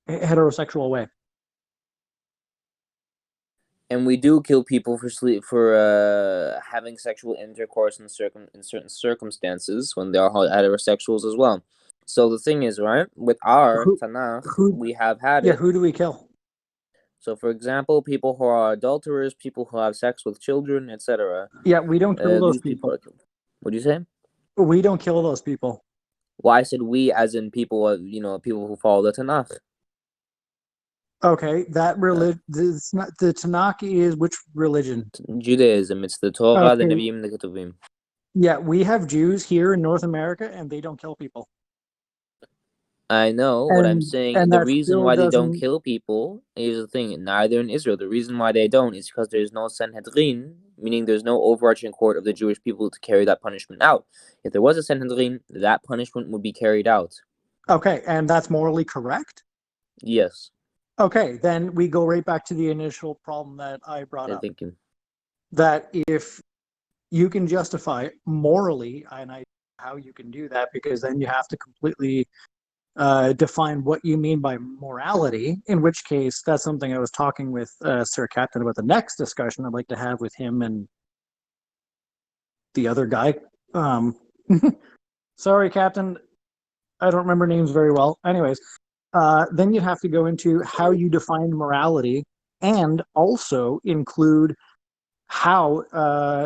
heterosexual way. And we do kill people for having sexual intercourse in certain circumstances when they are heterosexuals as well. So the thing is, right, with our Who, Tanakh, who, we have had yeah, it. who do we kill? So, for example, people who are adulterers, people who have sex with children, etc. Yeah, we don't kill those These people people. are killed. What do you say? We don't kill those people. Well, I said we, as in people, people who follow the Tanakh. Okay, that Uh, religion, the Tanakh is which religion? Judaism, it's the Torah, the Okay, Nevi'im, the Ketuvim. yeah, we have Jews here in North America, and they don't kill people, I know what I'm and saying. and The that reason still why they don't doesn't. kill people is the thing. Neither in Israel. The reason why they don't is because there's no Sanhedrin, meaning there's no overarching court of the Jewish people to carry that punishment out. If there was a Sanhedrin, that punishment would be carried out. Okay, and that's morally correct. Yes, Okay, then we go right back to the initial problem that I brought they're up. thinking. That if you can justify morally, and I how you can do that because then you have to completely define what you mean by morality. In which case, that's something I was talking with Sir Captain about the next discussion I'd like to have with him and the other guy. Um, sorry, Captain, I don't remember names very well. Anyways, then you have to go into how you define morality and also include how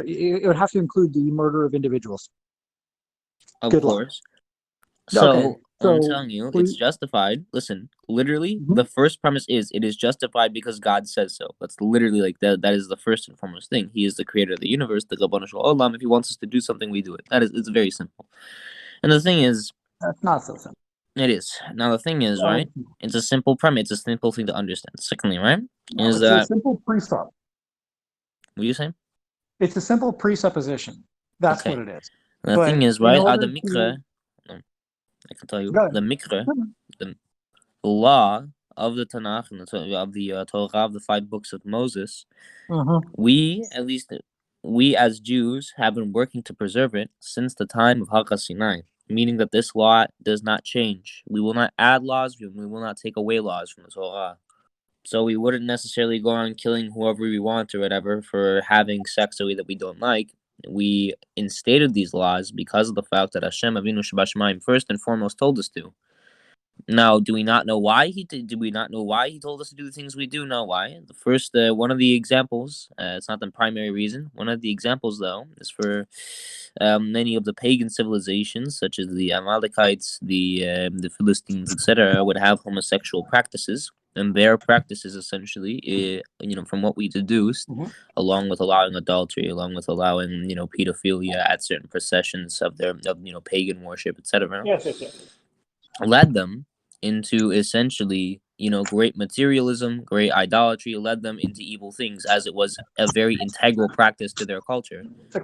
it would have to include the murder of individuals. Of Good luck. course. Okay, So I'm so telling you, it's please. justified. Listen, literally, Mhm. the first premise is it is justified because God says so. That's literally like that. That is the first and foremost thing. He is the creator of the universe, the Rabbanu Shel Olam. If he wants us to do something, we do it. It's very simple. And the thing is, That's not so simple. it is. Now the thing is, right? So, It's a simple premise. It's a simple thing to understand. Secondly, right? no, Is it's a that simple precept. what are you saying? It's a simple presupposition. That's what Okay. it is. And the thing But is, in right? The order to mikra. I can tell you go the mikra, the law of the Tanakh and of the Torah of the 5 books of Moses. Mhm. We, at least, we as Jews have been working to preserve it since the time of Har Sinai, meaning that this law does not change. We will not add laws, we will not take away laws from the Torah. So we wouldn't necessarily go around killing whoever we want or whatever for having sex a way that we don't like. We instated these laws because of the fact that Hashem Avinu Shabashmaim first and foremost told us to. Now, do we not know why he did? Do we not know why he told us to do the things we do? Know why? The first, one of the examples. It's not the primary reason. One of the examples, though, is for many of the pagan civilizations, such as the Amalekites, the Philistines, etc., would have homosexual practices, and their practices essentially, from what we deduced, Mhm. along with allowing adultery, along with allowing pedophilia at certain processions of their pagan worship, etc., Yes, yes, yes. led them into essentially great materialism, great idolatry, led them into evil things, as it was a very integral practice to their culture.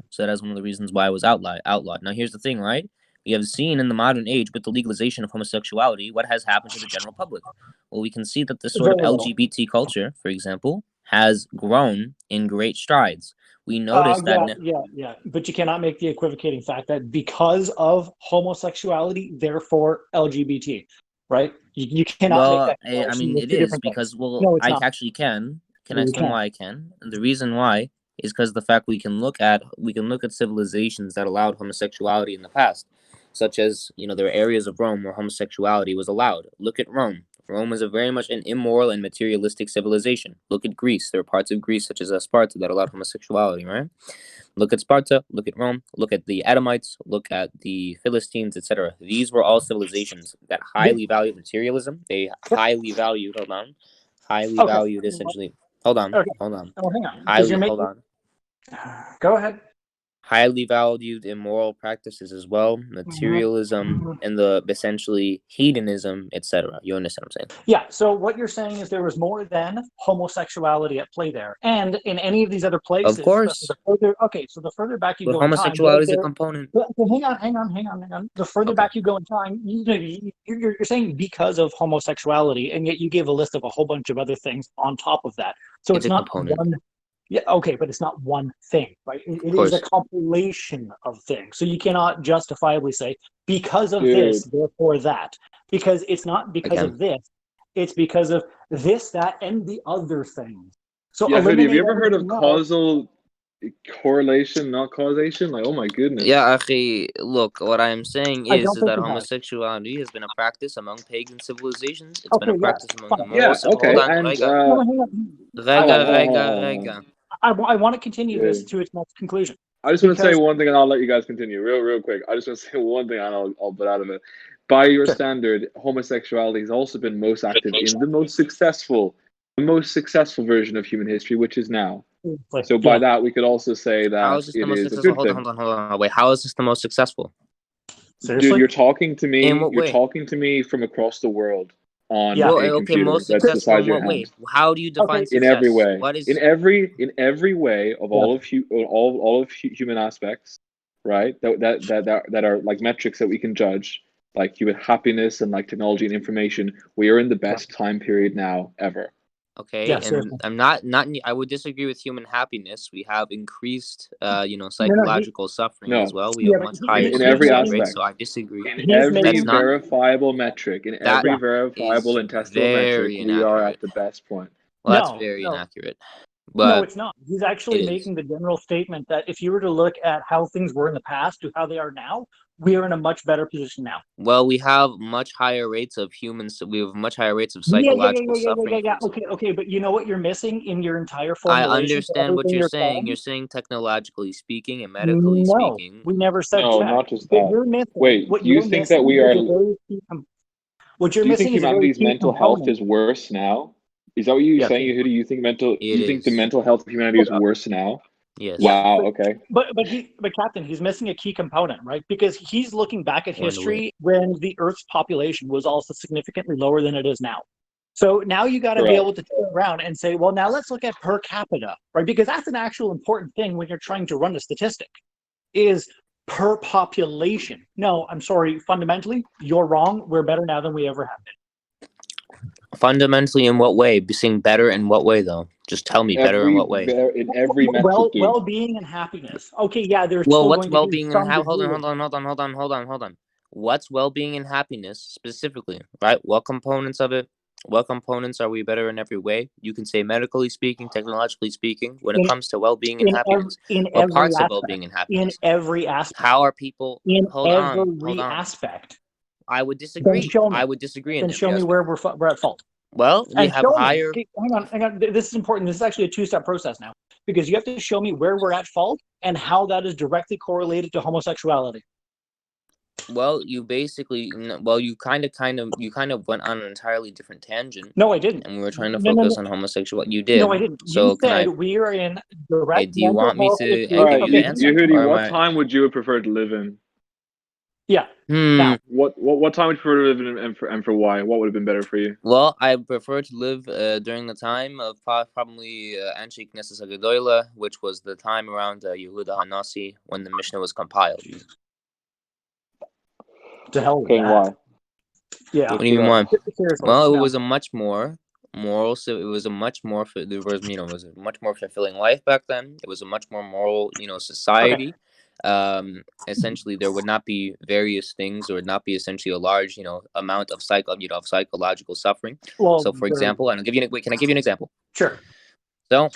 So that's one of the reasons why it was outlawed. Now here's the thing, right? We have seen in the modern age with the legalization of homosexuality what has happened to the general public. Well, we can see that this sort of Very little. LGBT culture, for example, has grown in great strides. We noticed that Yeah. But you cannot make the equivocating fact that because of homosexuality, therefore LGBT, right? You cannot make well, that I comparison mean, with it two is different things. because, well, No, it's I not. actually can. Can I You explain can. why I can? And the reason why is because the fact we can look at civilizations that allowed homosexuality in the past, such as there are areas of Rome where homosexuality was allowed. Look at Rome. Rome was a very much an immoral and materialistic civilization. Look at Greece. There are parts of Greece, such as Sparta, that allowed homosexuality, right? Look at Sparta, look at Rome, look at the Edomites, look at the Philistines, etc. These were all civilizations that Be- highly valued materialism. They highly valued, hold on, highly Okay. valued essentially, hold on, Okay. hold on, Well, hang on, because highly, you're hold making. on, Go ahead. highly valued immoral practices as well, Mhm. materialism, Mhm. and the essentially hedonism, etc. You understand what I'm saying? Yeah. So what you're saying is there was more than homosexuality at play there, and in any of these other Of places, course, so the further back you but go in time, there, homosexuality is a there component. hang on. The further Okay, back you go in time, you're saying because of homosexuality, and yet you gave a list of a whole bunch of other things on top of that. So it's it's a not component, one. Yeah, okay, but it's not one thing, right? of It is a course. compilation of things. So you cannot justifiably say because of this, Dude, therefore that, because it's not I because can. of this. It's because of this, that, and the other thing. So Yeah, Hoodie, have you eliminate ever heard of everything else. causal correlation, not causation? Like, oh my goodness. Yeah, akhi, look, what I am saying I is don't think that you have. homosexuality has been a practice among pagan civilizations. It's been Okay, a yes, practice among the fine. moral. Yeah, Hold okay, on, and rega, No, hang on. rega. I want to continue Yeah. this to its next conclusion. I just want to say Because- one thing, and I'll let you guys continue real quick. I just want to say one thing, and I'll put out of it. By your Sure. standard, homosexuality has also been most active in the most successful version of human history, which is now. So by Yeah. that, we could also say How that is this the it most is a successful? good Hold thing. on. Wait, how is this the most successful? Seriously? Dude, you're talking to me. In what You're way? talking to me from across the world on Yeah. a Well, okay, computer most that's the successful size in of your what way? hand. How do you define Okay. success? In every way. What is In every way of all of human aspects, right? That are like metrics that we can judge, like human happiness and like technology and information. We are in the best time period now ever. okay? Yeah, And seriously. I'm not. I would disagree with human happiness. We have increased, No, psychological suffering No. as well. We Yeah, have but much he- higher In he's every suicide making- rates. aspect. So I disagree. In He is every making- verifiable metric, in That every verifiable is and testable metric, very we are inaccurate. at the best point. Well, that's No, very no. inaccurate. No, But it's not. He's actually it is. making the general statement that if you were to look at how things were in the past to how they are now, we are in a much better position now. well, we have much higher rates of humans. We have much higher rates of Yeah. psychological suffering. for example. Okay, but you know what you're missing in your entire I formulation? for understand what everything you're saying. saying? You're saying technologically speaking and medically No, speaking. we never said No, tech. not just What that. you're missing. Wait, what do you you're think missing that we is are? a very key what you're Do you think missing is a very humanity's key mental health component. is worse now? Is that what you're Yes. saying? Who do you think mental? It You think the is. mental health of humanity is worse now? Yes. Yeah, Wow. Okay. But Captain, he's missing a key component, right? Because he's looking back at When history when the Earth's population was also significantly lower than it is now. So now you got to be Correct. able to turn around and say, well, now let's look at per capita, right? Because that's an actual important thing when you're trying to run a statistic, is per population. No, I'm sorry. Fundamentally, you're wrong. We're better now than we ever have been. Fundamentally, in what way? Being better in what way, though? Just tell me better in what way. In every metric, dude. Well-being and happiness. Okay, yeah, there's Well, still what's going to be well-being some and how? Hold degree on. What's well-being and happiness specifically? Right? What components of it? What components are we better in every way? You can say medically speaking, technologically speaking. When it comes to well-being and happiness, what parts of well-being and happiness? In every aspect. How are people? Hold on. Aspect. I would disagree. Then show me. I would disagree. Then show me where we're at fault. Well, we And have show higher. me. Hang on. This is important. This is actually a two-step process now, because you have to show me where we're at fault and how that is directly correlated to homosexuality. Well, you basically, you kind of went on an entirely different tangent. No, I didn't. And we were trying to focus on homosexuality. You did. No, I didn't. So you said we are in direct. Okay, do you want me to issues. All right, give you the answer? Yehudi, Or am what I- time would you have preferred to live in? Yeah. Hmm. What time would you prefer to live in, and for why? What would have been better for you? Well, I prefer to live during the time of probably Anshe Knesset Hagedola, which was the time around Yehuda Hanasi when the Mishnah was compiled. To hell with Okay, that. why? Yeah. What do you mean why? Seriously, Well, it no. was a much more moral. So it was a much more. There was, it was a much more fulfilling life back then. It was a much more moral, society. Essentially, there would not be various things. There would not be essentially a large, amount of psychological suffering. Well, So, for example, and I'll give you. Wait, can I give you an example? Sure. So,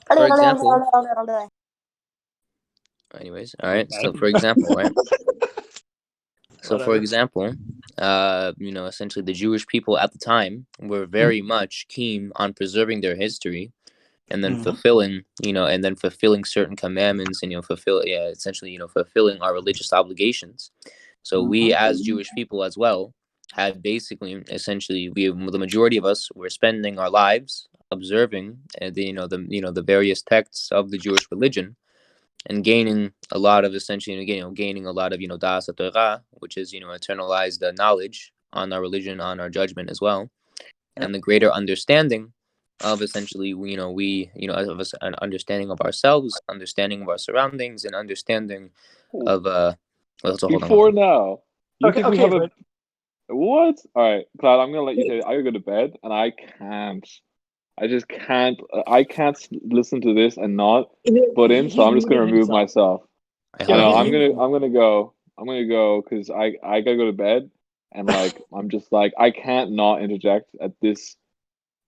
for example. Anyways, all right. So, for example, right. So, for example, essentially the Jewish people at the time were very much keen on preserving their history, and then fulfilling certain commandments, and fulfilling our religious obligations. So we, as Jewish people as well, had basically, essentially, the majority of us were spending our lives observing the various texts of the Jewish religion, and gaining a lot of gaining a lot of das Torah, which is eternalized knowledge on our religion, on our judgment as well, and the greater understanding of essentially of an understanding of ourselves, understanding of our surroundings, and understanding of Before now, you think we have but what? All right, Cloud, I'm gonna let you say it. I gotta go to bed, and I can't. I just can't. I can't listen to this and not butt in. So I'm just gonna remove myself. I I know. hope I'm gonna go. I'm gonna go because I gotta go to bed. and like I'm just like I can't not interject at this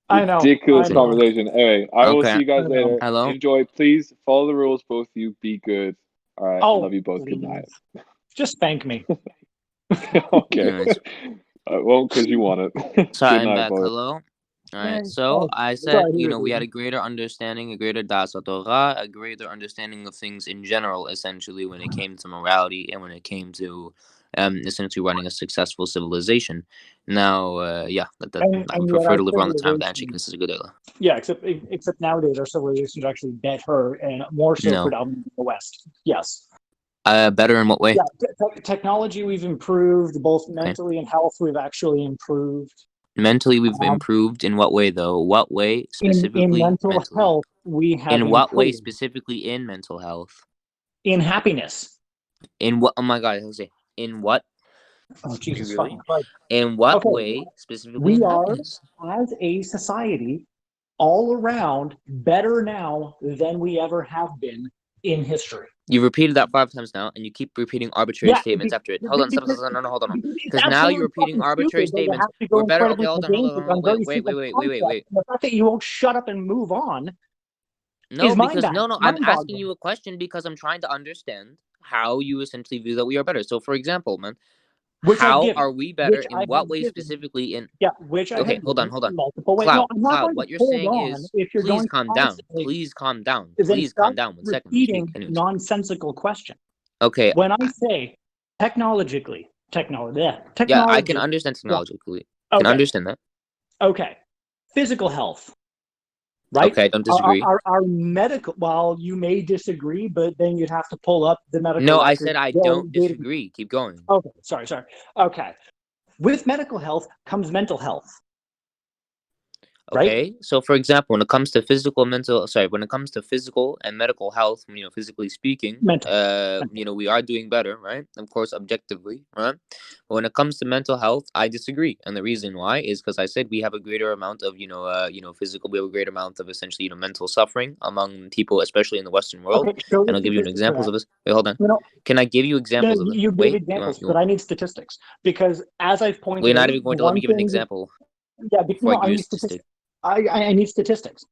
I know. ridiculous I know. conversation. Anyway, I will Okay. see you guys I know. later. Hello? Enjoy. Please follow the rules, both of you. Be good. All right. Oh, Love you both. Good please. night. Just spank me. Okay. Anyways. I won't because you want it. So Good I'm night, back. boys. Hello. All right. Hey, So oh, I said, sorry, here we it had is. a greater understanding, a greater das Torah, a greater understanding of things in general, essentially, when it came to morality and when it came to, essentially running a successful civilization. Now, yeah, I would And yet prefer our to live around the time of the civilization, Antichrist as a good era. yeah, except nowadays our civilization is actually better and more so No. predominant in the West. Yes. Better in what way? Yeah, technology we've improved, both Okay. mentally and health we've actually improved. Mentally, we've improved in what way, though? What way In specifically? mental Mentally. health, we have In what way improved. specifically in mental health? In happiness. In what? Oh my God! I was say in what? Oh, Jesus Really? fucking Christ. In what Okay, way specifically we in are, happiness? as a society, all around better now than we ever have been in history. You repeated that 5 times now, and you keep repeating arbitrary Yeah, statements after it. Hold on, stop, because, stop, no, hold on. because it's Because now you're absolutely repeating fucking arbitrary stupid that you statements. have to go We're better. Okay, incredibly hold pedantic on on. very Wait. simple concepts. And the fact that you won't shut up and move on No, is because no. I'm asking mind-boggling. you a question because I'm trying to understand how you essentially view that we are better. So, for example, man, Which I've how given. are we better? Which I In what have way given. specifically? In Yeah, which I okay, have hold on. given in multiple ways. No, Cloud, I'm not going to what you're hold saying on is, if you're please going to calm down. constantly, Please calm down. then Please calm stop down 1 second. Let me speak. repeating Anyways. nonsensical questions. Okay. When I say technology, Yeah, I can understand technologically. Yeah. Can understand that. Okay. Physical health, right? Okay, I don't disagree. Our medical, well, you may disagree, but then you'd have to pull up the medical No, I records. said I don't disagree. Keep going. Okay, sorry. Okay. With medical health comes mental health. Okay, right? so for example, when it comes to physical and medical health, physically speaking, Mental. we are doing better, right? Of course, objectively, right? But when it comes to mental health, I disagree, and the reason why is because I said we have a greater amount of, physical, we have a greater amount of essentially, mental suffering among people, especially in the Western world. Okay, show And the I'll give you an statistics for examples that. of this. Wait, hold on. Can I give you examples of this? You give examples, but I need statistics because, as I've pointed out, we're not even going to let me give an example. Yeah, because I I need statistics. I need statistics.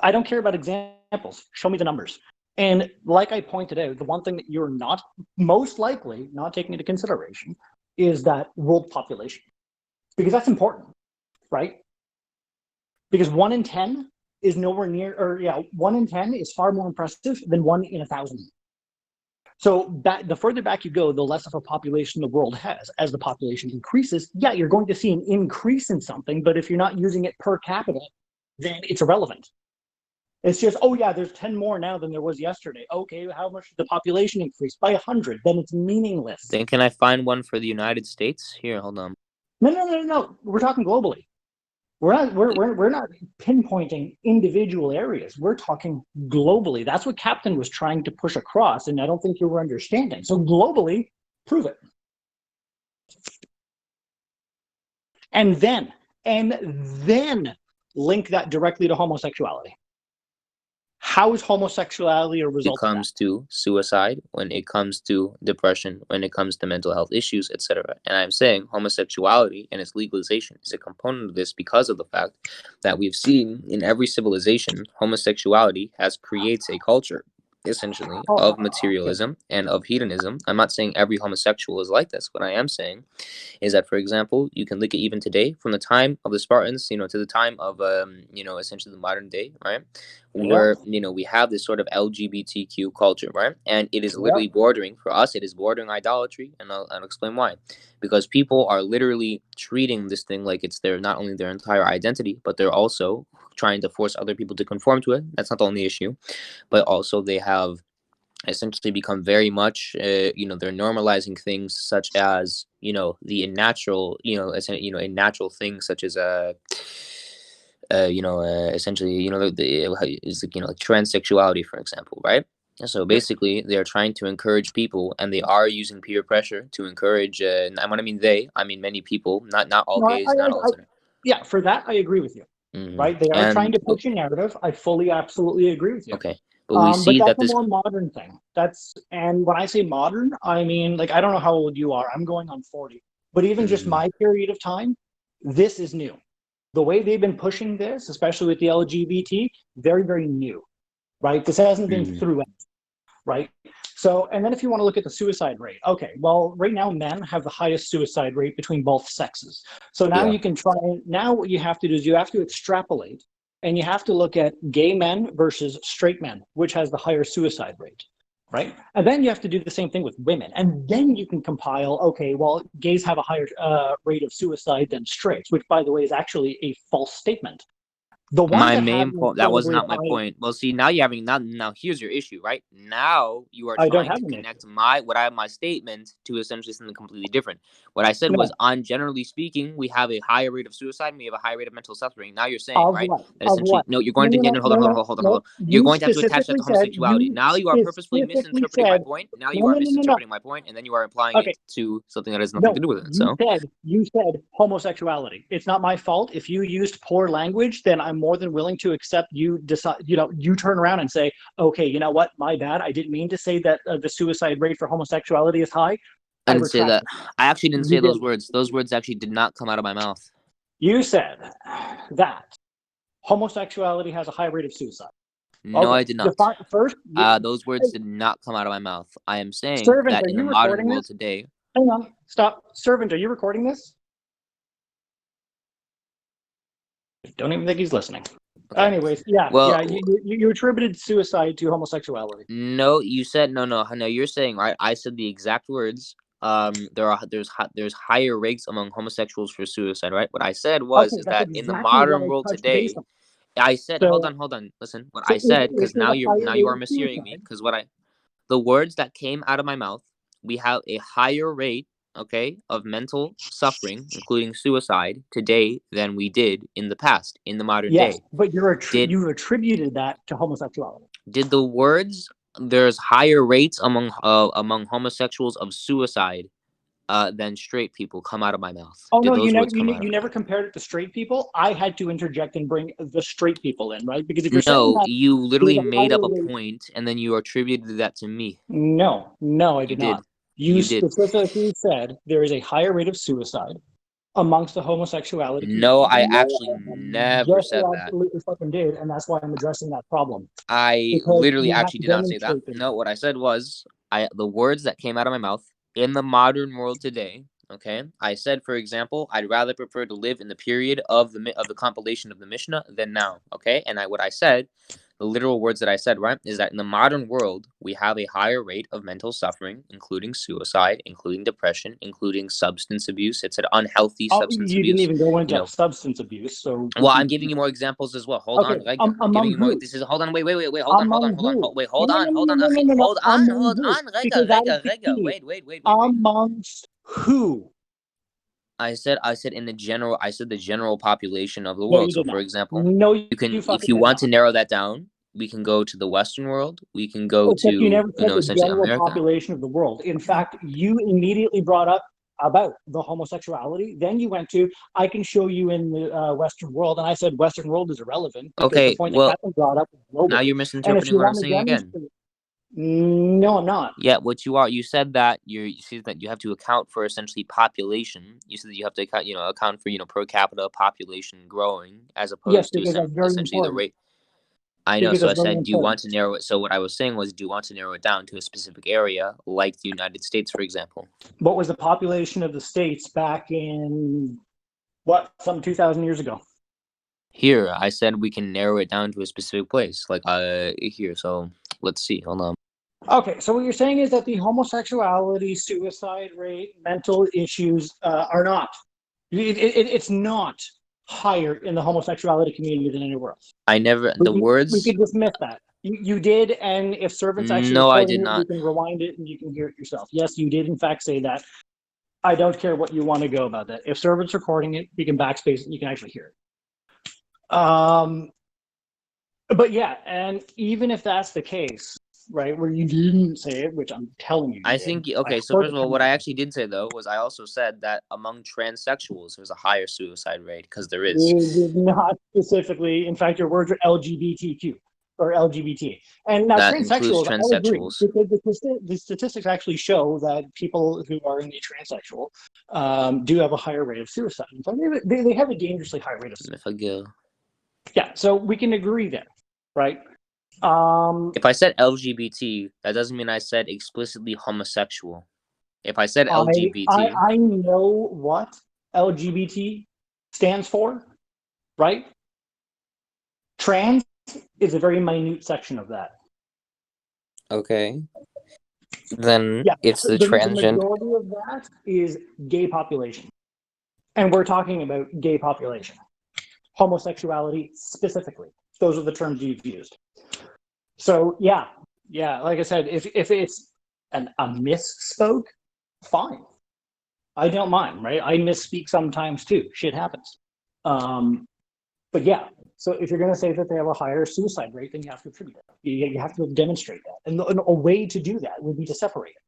I don't care about examples. Show me the numbers. And like I pointed out, the one thing that you're not most likely not taking into consideration is that world population, because that's important, right? Because 1 in 10 is nowhere near, 1 in 10 is far more impressive than 1 in 1,000. So the further back you go, the less of a population the world has. As the population increases, yeah, you're going to see an increase in something, but if you're not using it per capita, then it's irrelevant. It's just, oh yeah, there's 10 more now than there was yesterday. Okay, how much did the population increase? By 100. Then it's meaningless. Then can I find one for the United States? Here, hold on. No. We're talking globally. We're not pinpointing individual areas. We're talking globally. That's what Captain was trying to push across, and I don't think you were understanding. So globally, prove it. And then link that directly to homosexuality. How is homosexuality a result of that? When it comes to suicide, when it comes to depression, when it comes to mental health issues, etc. And I'm saying homosexuality and its legalization is a component of this because of the fact that we've seen in every civilization, homosexuality creates a culture, essentially, of materialism and of hedonism. I'm not saying every homosexual is like this. What I am saying is that, for example, you can look at even today, from the time of the Spartans, to the time of, essentially the modern day, right? Where, we have this sort of LGBTQ culture, right? And it is literally bordering, for us, it is bordering idolatry. And I'll explain why. Because people are literally treating this thing like it's not only their entire identity, but they're also trying to force other people to conform to it. That's not the only issue. But also they have essentially become very much they're normalizing things such as the natural a natural thing such as essentially like transsexuality, for example, right? So basically they're trying to encourage people, and they are using peer pressure to encourage and when I mean many people, not all gays, not all yeah, for that I agree with you. Right, they are trying to push a narrative. I fully absolutely agree with you. Okay. But we see but that's that this a more modern thing. And when I say modern, I mean, like, I don't know how old you are. I'm going on 40. But even just Mm. my period of time, this is new. The way they've been pushing this, especially with the LGBT, very, very new, right? This hasn't been Mm. through, right? So, and then if you want to look at the suicide rate, okay, well, right now men have the highest suicide rate between both sexes. So now Yeah. you can try, now what you have to do is you have to extrapolate and you have to look at gay men versus straight men, which has the higher suicide rate, right? And then you have to do the same thing with women. And then you can compile, okay, well, gays have a higher rate of suicide than straights, which by the way is actually a false statement. The ones My that have main an point, that was incredibly not my high, point. Well, see, now you're having now here's your issue, right? Now you are I don't trying have to an connect my statement to essentially something completely different. What I said no, was, on generally speaking, we have a higher rate of suicide and we have a higher rate of mental suffering. Now you're saying, of right, what? that Of essentially what? no, you're No, going to no, get no, hold on, no, hold on, no, hold on, hold on. no. You're going to have to attach that to homosexuality. You Now you are purposefully specifically misinterpreting my said, point. Now you no, are no, no, no, no. misinterpreting my point, and then you are applying Okay, it to something that has nothing to no, do with it. So you said homosexuality. It's not my fault. If you used poor language, then I'm more than willing to accept you decide, you turn around and say, okay, you know what? My bad. I didn't mean to say that the suicide rate for homosexuality is high. I I didn't say retract that. it. I actually didn't say You those did. words. Those words actually did not come out of my mouth. You said that homosexuality has a high rate of suicide. No, I Okay, did not. define first. Those words did not come out of my mouth. I am saying Servant, that are in the you modern recording world this? today, Hang on, stop. Servant, are you recording this? Don't even think he's listening. okay. Anyways, yeah, Well, you attributed suicide to homosexuality. no, you said no. You're saying right. I said the exact words. There's higher rates among homosexuals for suicide, right? What I said was Okay, is that's that in the exactly what modern I world touched base today, on. I said, hold So, on, listen. What so I said, if because there's now a higher you rate are of mishearing me, suicide, because the words that came out of my mouth, we have a higher rate, okay, of mental suffering, including suicide, today than we did in the past, in the modern yes, day. but Did you attributed that to homosexuality. the words there's higher rates among homosexuals of suicide than straight people come out of my mouth? Oh Did no, those words come out of you my never mouth? compared it to straight people. I had to interject and bring the straight people in, right? Because if you're saying No, that you there's literally a made up higher a rate, point and then you attributed that to me. no, I You did not. did. You You did. specifically said there is a higher rate of suicide amongst the homosexuality No, community. I No, actually never yes, you said that. absolutely fucking did, and that's why I'm addressing that problem. I Because literally you have actually to did not say that. demonstrate it. No, what I said was the words that came out of my mouth in the modern world today. Okay, I said, for example, I'd rather prefer to live in the period of the compilation of the Mishnah than now. Okay, and what I said, the literal words that I said, right, is that in the modern world we have a higher rate of mental suffering, including suicide, including depression, including substance abuse. It's an unhealthy Oh, substance you didn't abuse. even go You into know, substance abuse, so well, I'm giving you more examples as well. Hold okay. on, Rega. I'm giving Among you more. who? This is hold on. Wait. Among who? Wait. No, Hold no, on. no, no, no, no, Okay. no, no. Among Hold who? on. Rega. Because that is the key. Wait. Amongst who? I said in the general. I said the general population of the No, world. you So, did for not. example, No, you can, you if fucking you did want not. to narrow that down, we can go to the Western world. We can go Except you to never said the essentially general America. population of the world. In fact, you immediately brought up about the homosexuality. Then you went to, I can show you in the Western world. And I said, Western world is irrelevant because the Okay. point that Well, Catherine brought up is now globally. you're And if misinterpreting you what I'm want to saying again. demonstrate, no, I'm not. Yeah, what you are, you said that you said that you have to account for essentially population. You said that you have to account for per capita population growing as Yes, opposed to because that's very essentially the important. rate. I know. Because So that's I very said, do you want important. to narrow it? So what I was saying was, do you want to narrow it down to a specific area, like the United States, for example? What was the population of the states back in some 2,000 years ago? Here, I said we can narrow it down to a specific place, like here. So let's see. Hold on. Okay, so what you're saying is that the homosexuality, suicide rate, mental issues are not. It's not higher in the homosexuality community than anywhere else. I never the We words. could dismiss that. You did, and if servants actually No, I recording did it, you not. can rewind it and you can hear it yourself. Yes, you did in fact say that. I don't care what you want to go about that. If servants recording it, you can backspace it and you can actually hear it. But yeah, and even if that's the case, right, where you didn't say it, which I'm telling you I did, think I okay. So heard first it of all, coming what I out. actually did say though was I also said that among transsexuals there's a higher suicide rate because there is. You did not specifically, in fact, your words are LGBTQ, or LGBT. And now That includes transsexuals, I agree, transsexuals. because the statistics actually show that people who are indeed transsexual do have a higher rate of suicide. In fact, they have a dangerously high rate of suicide. Mifagil. Yeah, so we can agree there, right? If I said LGBT, that doesn't mean I said explicitly homosexual. If I said LGBT, I know what LGBT stands for, right? Trans is a very minute section of that. okay, then Yeah, it's the the transgender. majority of that is gay population. And we're talking about gay population. Homosexuality specifically. Those are the terms you've used. So yeah, like I said, if it's a misspoke, fine. I don't mind, right? I misspeak sometimes too. Shit happens. But yeah, so if you're going to say that they have a higher suicide rate, then you have to attribute it. You have to demonstrate that. And a way to do that would be to separate it,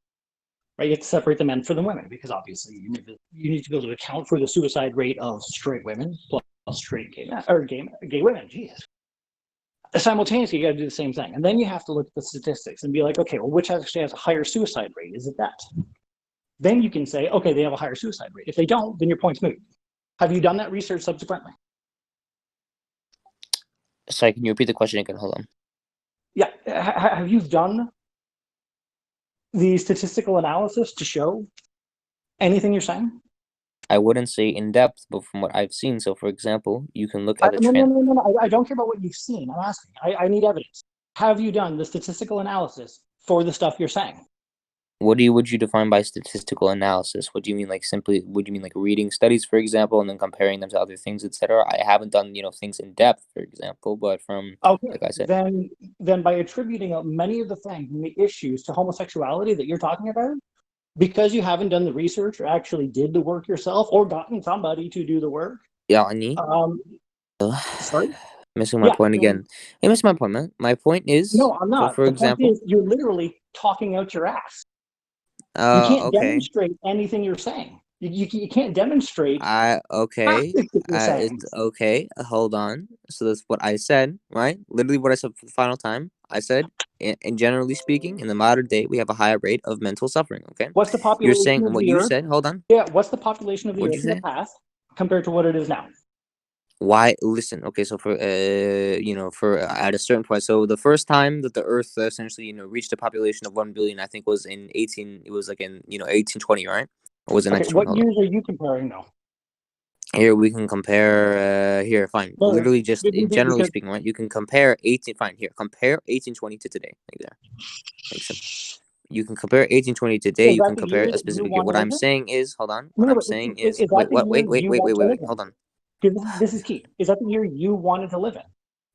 right? You have to separate the men from the women, because obviously you need to be able to account for the suicide rate of straight women plus straight gay men, or gay women. Jesus. Simultaneously, you got to do the same thing. And then you have to look at the statistics and be like, okay, well, which actually has a higher suicide rate? Is it that? Then you can say, okay, they have a higher suicide rate. If they don't, then your point's moot. Have you done that research subsequently? Sorry, can you repeat the question again? Hold on. Yeah. Have you done the statistical analysis to show anything you're saying? I wouldn't say in depth, but from what I've seen. So, for example, you can look at a No. I don't care about what you've seen. I'm asking. I need evidence. Have you done the statistical analysis for the stuff you're saying? What would you define by statistical analysis? What do you mean, like simply? Would you mean like reading studies, for example, and then comparing them to other things, etc.? I haven't done things in depth, for example, but from like I said, then by attributing many of the things and the issues to homosexuality that you're talking about, because you haven't done the research or actually did the work yourself or gotten somebody to do the work. Yeah, I need. Sorry. Missing my point again. You missed my point, man. My point is. No, I'm not. For example, point is, you're literally talking out your ass. You can't okay. demonstrate anything you're saying. You can't demonstrate. Okay. Okay. Hold on. So that's what I said, right? Literally what I said for the final time. I said, in generally speaking, in the modern day, we have a higher rate of mental suffering. Okay. What's the population? You're saying of what the you Earth? said. Hold on. Yeah. What's the population of the What'd Earth you in say? the past compared to what it is now? Why? Listen. Okay. So for for at a certain point. So the first time that the Earth essentially reached a population of 1 billion, I think was in 18. It was like in 1820, right? Or was it 1920? What years are you comparing now? Here we can compare. Here, fine. No, Literally, just generally because, speaking, right? You can compare 18. Fine. Here, compare 1820 to today. Like there, makes sense. You can compare 1820 to today. is You that can the compare year a that you specific year. want What to live I'm in? saying is, hold on. What No, I'm saying is, is that wait, the year you want to live in? hold on. This is key. Is that the year you wanted to live in?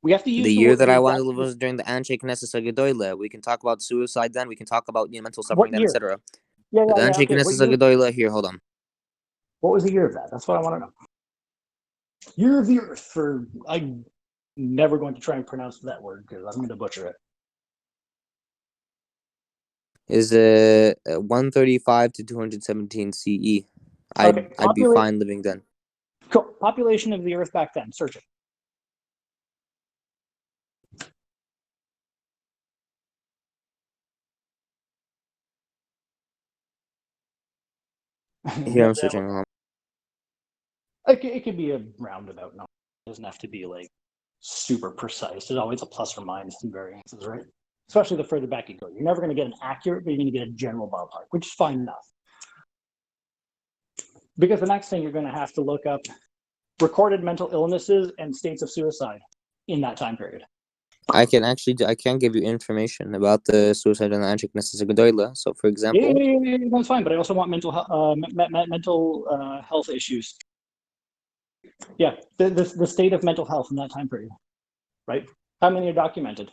We have to use The the year word. that I wanted to live was during the Anche Knesset Gedoyle. We can talk about suicide then. We can talk about mental suffering What then, year? etc. Yeah. The Anche Okay. What Knesset year? Gedoyle. Here, hold on. What was the year of that? That's what I want to know. Year of the Earth. I'm never going to try and pronounce that word because I'm going to butcher it. Is 135 to 217 CE. I'd be fine living then. Cool. Population of the Earth back then. Search it. Here I'm searching. It could be a roundabout number. It doesn't have to be like super precise. There's always a plus or minus in variances, right? Especially the further back you go. You're never going to get an accurate, but you're going to get a general ballpark, which is fine enough. Because the next thing you're going to have to look up recorded mental illnesses and states of suicide in that time period. I can give you information about the suicide and the Anche Knesset Gedoyle. So, for example, yeah, that's fine. But I also want mental health issues. Yeah, the state of mental health in that time period, right? How many are documented?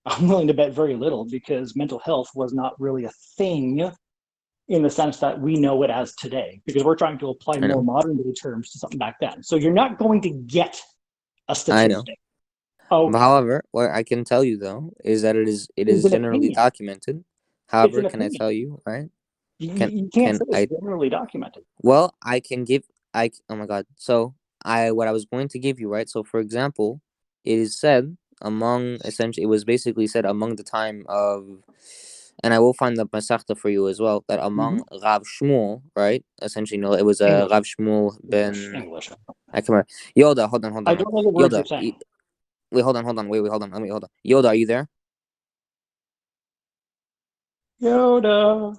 I'm willing to bet very little, because mental health was not really a thing in the sense that we know it as today, because we're trying to apply more modern day terms to something back then. So you're not going to get a statistic. I know. However, what I can tell you though is that it is generally documented. However, can I tell you, right? You can't say it's generally documented. Well, I can give oh my god. So what I was going to give you, right? So for example, it is said essentially, it was basically said among the time of, and I will find the Masechta for you as well, that among Rav Shmuel, right? Essentially, it was Rav Shmuel ben. English. I can remember. Yoda, hold on. I don't know the words Yoda, you're saying. wait, hold on. Wait, hold on. Hold on. Yoda, are you there? Yoda.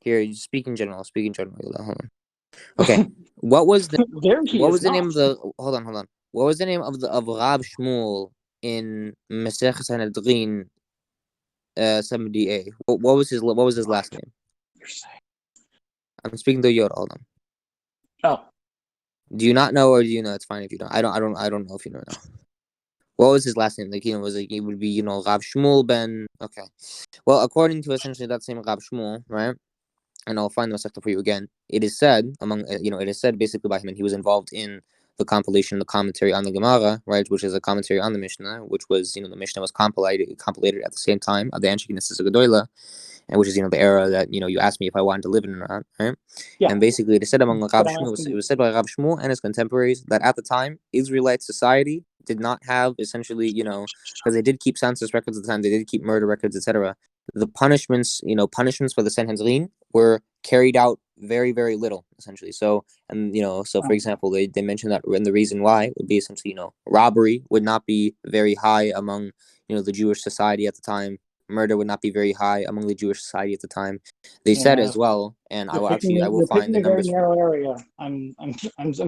Here, you speak in general. Yoda, hold on. Okay. What was the There he is name not. of the hold on. What was the name of Rav Shmuel in Masech Sanhedrin 70a? What was his last name? You're saying. I'm speaking to Yoda. Hold on. Oh. Do you not know, or do you know? It's fine if you don't. I don't know if you know now. What was his last name? Like, was it would be Rav Shmuel ben. Okay. Well, according to essentially that same Rav Shmuel, right? And I'll find the Masechta for you again. It is said it is said basically by him, and he was involved in the compilation, the commentary on the Gemara, right, which is a commentary on the Mishnah, which was the Mishnah was compilated at the same time of the Anshe Knesset Gedola, and which is the era that you asked me if I wanted to live in or not, right? Yeah. And basically, it is said among Rav Shmuel, it was said by Rav Shmuel and his contemporaries that at the time Israelite society did not have essentially, because they did keep census records at the time, they did keep murder records, etc. The punishments for the Sanhedrin were carried out very, very little, essentially. So, and for example, they mentioned that, and the reason why would be essentially, robbery would not be very high among, the Jewish society at the time. Murder would not be very high among the Jewish society at the time. They said as well, and I will find the numbers. You're picking a very narrow area. I'm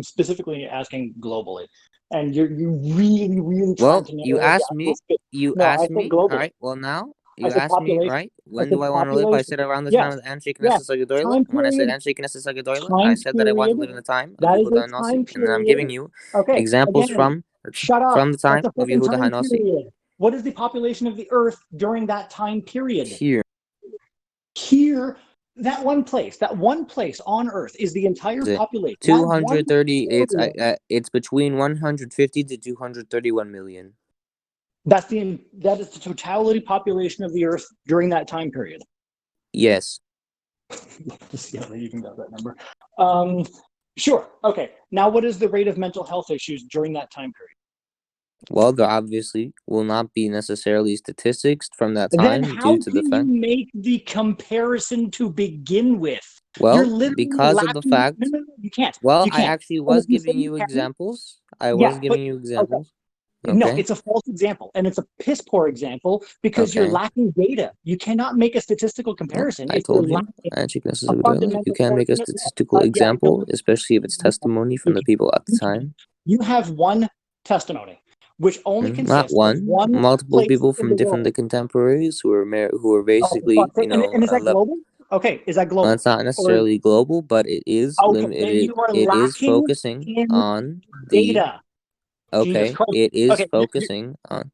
specifically asking globally, and you're really trying to. You asked me. All right. Well, now you asked me, right? When do I want to live? I said around the time of the Anshe Knesset Gedola. When I said Anshe Knesset Gedola, I said that I want to live in the time of Yehuda Hanasi, and then I'm giving you examples from the time of Yehuda Hanasi. What is the population of the earth during that time period? Here, that one place on earth is the entire population. 230. It's between 150 to 231 million. That is the totality population of the earth during that time period. Yes. Just see how you can get that number. Sure. Okay. Now, what is the rate of mental health issues during that time period? Well, there obviously will not be necessarily statistics from that time due to the fact. Then how can you make the comparison to begin with? Well, because of the fact. No, you can't. Well, I actually was giving you examples. Okay. No, it's a false example, and it's a piss poor example because you're lacking data. You cannot make a statistical comparison. I told you, you can make a statistical example, especially if it's testimony from the people at the time. You have one testimony, which only consists not one, multiple people from different contemporaries who are basically, and is that global? Okay, is that global? Well, it's not necessarily global, but it is limited. It is focusing on data. Okay, it is focusing on.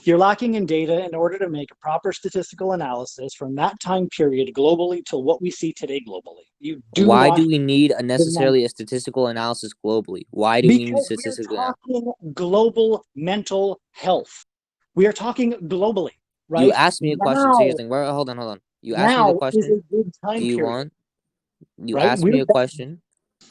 You're lacking in data in order to make a proper statistical analysis from that time period globally to what we see today globally. Why do we need necessarily a statistical analysis globally? Why do we need statistical? Because we're talking global mental health. We are talking globally, right? You asked me a question. So hold on. You asked me the question. Do you want? You asked me a question.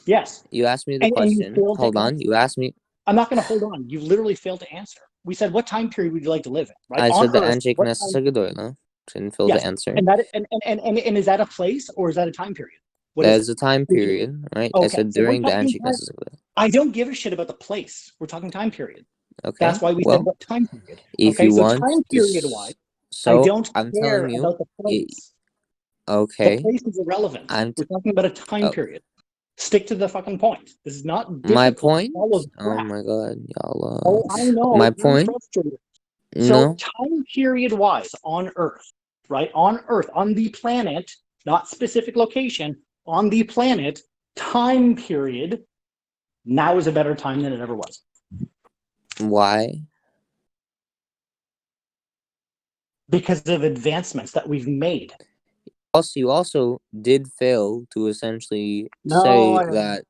Yes. You asked me the question. Hold on. You asked me. I'm not going to hold on. You've literally failed to answer. We said, what time period would you like to live in? Right? I said the Anshe Knesset Gedola. Didn't fill the answer. And is that a place or is that a time period? That is a time period, right? I said during the Anshe Knesset Gedola. I don't give a shit about the place. We're talking time period. Okay. That's why we said what time period. If you want, time period wise, I'm telling you about the place. Okay. The place is irrelevant. We're talking about a time period. Stick to the fucking point. This is not difficult. My point? Oh my god, y'all. Oh, I know. My point? So time period wise on Earth, right? On Earth, on the planet, not specific location, on the planet, time period, now is a better time than it ever was. Why? Because of advancements that we've made. You also did fail to essentially say that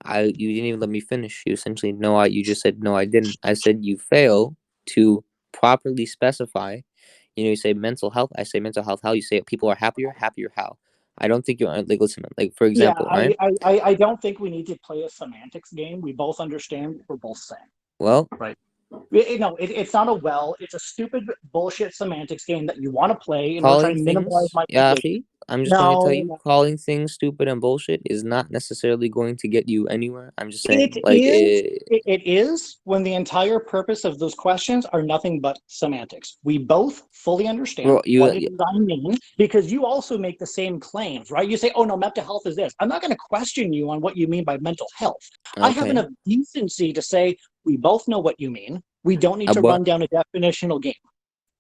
you didn't even let me finish. You essentially you just said no, I didn't. I said you fail to properly specify. You say mental health. I say mental health. How you say it? People are happier how? I don't think you're listen. For example, right? I don't think we need to play a semantics game. We both understand what we're both saying. Well, right. It's not a well. It's a stupid bullshit semantics game that you want to play in order to try Calling to minimize things, my yeah, position. I'm just going to tell you, No, calling things stupid and bullshit is not necessarily going to get you anywhere. I'm just saying, it like, is. It is when the entire purpose of those questions are nothing but semantics. We both fully understand well, what it is I mean, because you also make the same claims, right? You say, "Oh no, mental health is this." I'm not going to question you on what you mean by mental health. I have okay, enough decency to say we both know what you mean. We don't need to but run down a definitional game,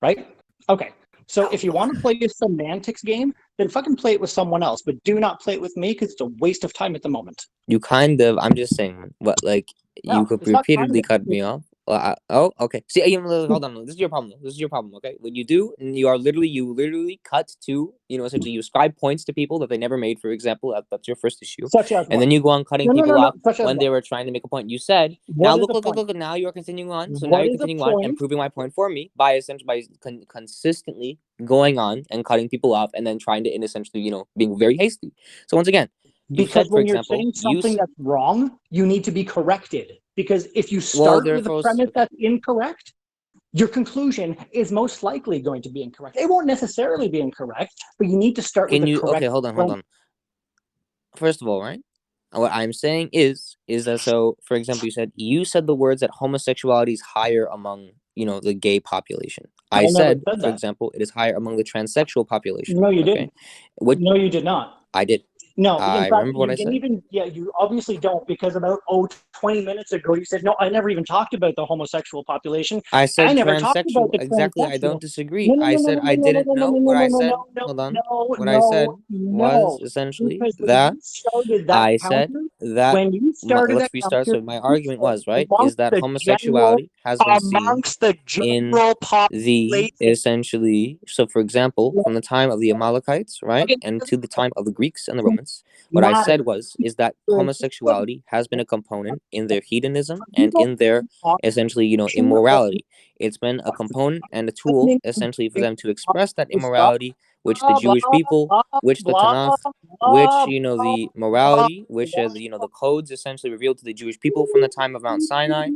right? Okay. So if you want to play a semantics game, then fucking play it with someone else, but do not play it with me because it's a waste of time at the moment. you kind of, I'm just saying, what, like, you No, could it's not kind repeatedly of. cut me off. Well, oh, okay. See, hold on. This is your problem. This is your problem. Okay, what you do, and you literally cut to, essentially, you ascribe points to people that they never made. For example, that's your first issue, Such as and what? then you go on cutting No, no, people no, no. off Such as when what? they were trying to make a point. You said, now What is the point? look. Now you are continuing on. So now What you're is the continuing on and point? proving my point for me by essentially consistently going on and cutting people off, and then trying to, essentially, being very hasty. So once again, you Because said, for when you're example, saying something that's wrong, you need to be corrected. Because if you well, start with a therefore, premise okay. that's incorrect, your conclusion is most likely going to be incorrect. It won't necessarily be incorrect, but you need to start with Can the you? Okay, correct hold on, hold premise. on. First of all, right? What I'm saying is that, so, for example, you said the words that homosexuality is higher among, the gay population. I I never said, said for that. example, it is higher among the transsexual population. No, you Okay, didn't. what No, you did not. I did. No, in I fact, remember what you I didn't said. even, yeah, you obviously don't, because about, 20 minutes ago, you said, no, I never even talked about the homosexual population. I I said never talked about transsexual. the Exactly. I don't transsexual. disagree. No, no, I no, no, said no, I no, no, didn't no, no, know no, what no, I no, said. no, no, Hold on. no, What I said no, was no. essentially Because when that you started that I said counter, that when you started let's that restart. counter, So my you argument said was, right, is that homosexuality has been seen amongst the in general the, population. essentially, so for example, from the time of the Amalekites, right, Fucking and to the time of the Greeks and the Romans, what I matter. said was is that homosexuality has been a component in their hedonism and People in their, talk essentially, shit or immorality. It's been a component and a tool, listening to essentially, for things, them to express that stuff, immorality, which the blah, blah, Jewish people, blah, which the blah, Tanakh, which, blah, the blah, morality, which, the codes essentially revealed to the Jewish people from the time of Mount Sinai.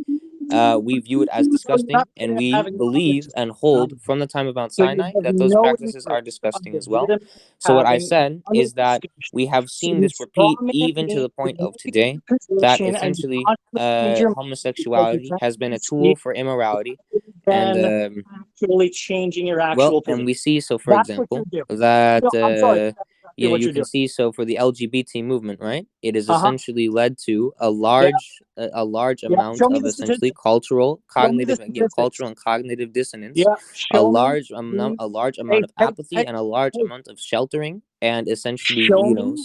We view it as So you're disgusting, not and really we having a believe conversation. and hold from the time of Mount So you Sinai have that those no practices are interest of disgusting as well. legitimate So what I having said a is that discussion. we have So seen you this repeat strawman even to me, the point you of make today, your that position, and you essentially constantly change your mind because you're homosexuality trying has been to a tool speak for immorality, and than actually changing your well, actual and position. we see, so for That's what you're example, doing. that No, I'm sorry. That's exactly what you you're can doing. see, so for the LGBT movement, right? It has Uh-huh. essentially led to Yeah, a large yeah. amount Show me of the essentially statistics. cultural, Show me the cognitive, statistics. cultural and cognitive dissonance, Yeah, show me. a large amount Hey, of hey, apathy, hey, and a large hey. amount of sheltering, and essentially, Show me.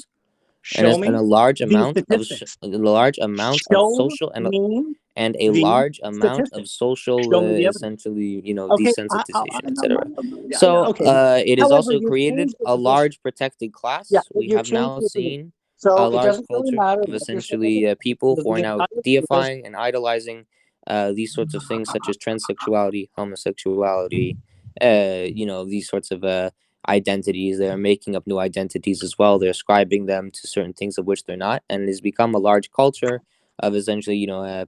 Show and me a large the amount of statistics. a large amount of Show social me and a the large amount of statistics. social, Show me the evidence. essentially, Okay, desensitization, etc. yeah, yeah, So okay. it has However, also you created changed your a position. large protected Yeah, class. but We you have changed now your position. seen So a it large doesn't really culture matter of what you're saying. essentially people who are The now entire purpose. deifying and idolizing these sorts of things, such as transsexuality, homosexuality, these sorts of identities. They're making up new identities as well. They're ascribing them to certain things of which they're not, and it has become a large culture of essentially,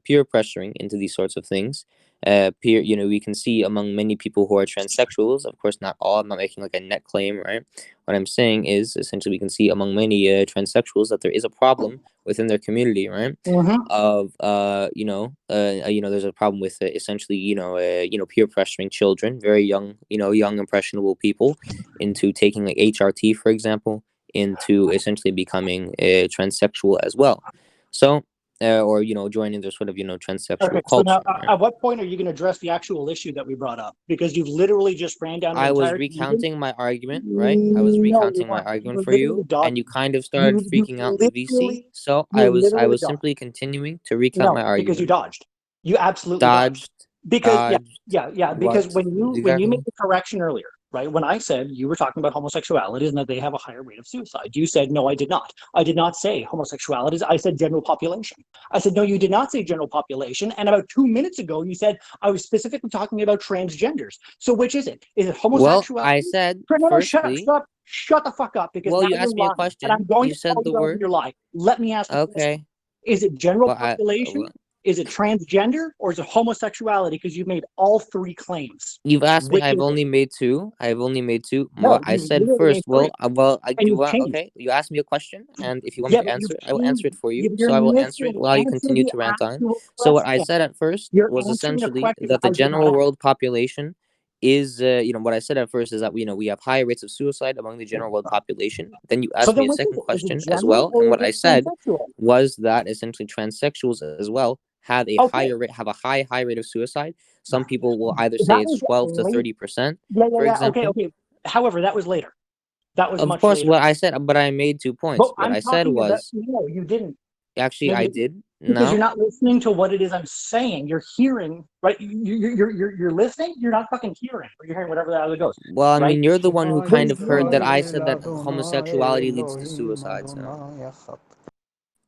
peer pressuring into these sorts of things. We can see among many people who are transsexuals, of course, not all. I'm not making like a net claim, right? What I'm saying is essentially we can see among many transsexuals that there is a problem within their community, right? Mm-hmm. Of there's a problem with essentially peer pressuring children, very young, young impressionable people, into taking like HRT, for example, into essentially becoming a transsexual as well. So or joining their sort of Okay, transsexual so now culture, right? at what point are you going to address the actual issue that we brought up? Because you've literally just ran down an I was entire tangent. recounting my argument, right? I was No, you recounting my weren't. You argument were for literally you, and you dodging. kind of started You freaking out in the VC. literally, So you I literally was dodged. simply continuing to recount my No, because you argument. dodged. You absolutely dodged. Dodged, Because dodged. because What when you made exactly? the correction earlier, right? When I said you were talking about homosexualities and that they have a higher rate of suicide, you said no, I did not. I did not say homosexualities. I said general population. I said no, you did not say general population. And about 2 minutes ago, you said I was specifically talking about transgenders. So which is it? Is it Well, homosexuality? I said No, shut up, firstly. shut the fuck up, because Well, now you you're asked me a lying, and I'm question. going You to call said the you out on word. your lie. Let me ask a question. Okay. Is it general Well, population? Is it transgender or is it homosexuality? Because you made all three claims. You've asked me. Which I've is it? only made two. I've only made two. No, What I you said literally first. made three, and You you've want? changed. Okay. You asked me a question, and if you want me Yeah, to but you've answer it, I will changed. answer it for you. You're So I will answer missing. it while you Answer continue the to rant on. actual So what I question. said at first You're was answering a essentially question that the I did not general ask. world population is, what I said at first is that we have high rates of suicide among the general world population. Then you So asked then me a what is second it? Is it question as general well, and or is what I it said transsexual? was that essentially transsexuals as well have a Okay, high rate of suicide. Some people will either say that it's was 12 to later. 30%, Yeah, for Okay, example. However, that was later. That was Of much course, later. what I said, but I made 2 points. But What I'm I said talking about. was, No, you didn't. actually, No, you I didn't. did. Because you're No. not listening to what it is I'm saying. You're hearing, right? You're listening. You're not fucking hearing. Or you're hearing whatever that other goes, Well, I right? mean, you're the one who kind There's of heard that I literally. said that homosexuality leads to suicide. So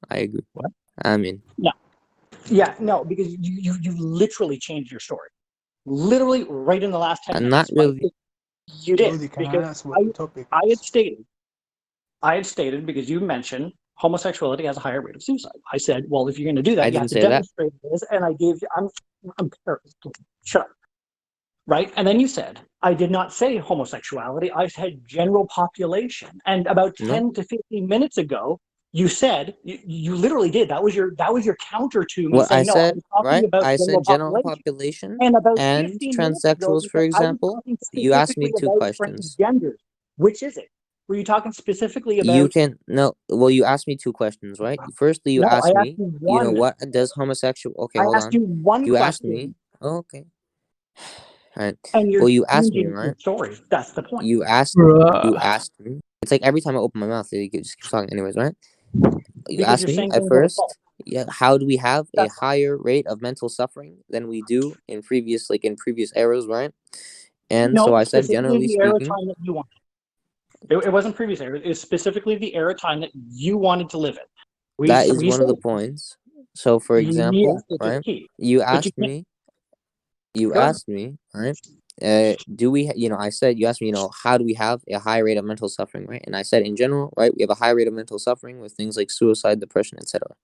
I agree. What? I mean, No. Yeah, no, because you literally changed your story. Literally right in the last 10 I'm not minutes. Right? really. You did. Rudy, can I Because ask what the topic I is? had stated because you mentioned homosexuality has a higher rate of suicide. I said, well, if you're going to do I that, you have didn't to say that. demonstrate this. And I gave you, I'm shut up. Right? And then you said, I did not say homosexuality. I said general population. And about No. 10 to 15 minutes ago, you said, you literally did. That was your counter to me What I saying, no, I said, was talking right? about I general said general population. population And about and 15 minutes ago, transsexuals, you for said, I was example. talking You asked me specifically two about questions. transgenders. Which is it? Were you talking specifically You about? can no. Well, you asked me two questions, right? Firstly, you No, I asked asked me, you one. what does homosexual? Okay, I hold asked on. you one You asked me. question, Oh, okay. All right. and you're Well, you asked me, changing your right? story. That's the point. You asked me. You Bruh. asked me. It's like every time I open my mouth, it just keeps talking, anyways, right? You Because asked you're me saying at things that are false. first. Yeah, how do we have a That's higher rate of mental suffering than we do in previous eras, right? And so no, I said, specifically generally the era speaking, time that you wanted. It wasn't previous era. It was specifically the era time that you wanted to live in. that is We one of said the points. So, for yes, example, which is right? key. You But you asked can't. me. You Go ahead. asked me, right? Do we, I said, you asked me, how do we have a high rate of mental suffering, right? And I said, in general, right, we have a high rate of mental suffering with things like suicide, depression, etc.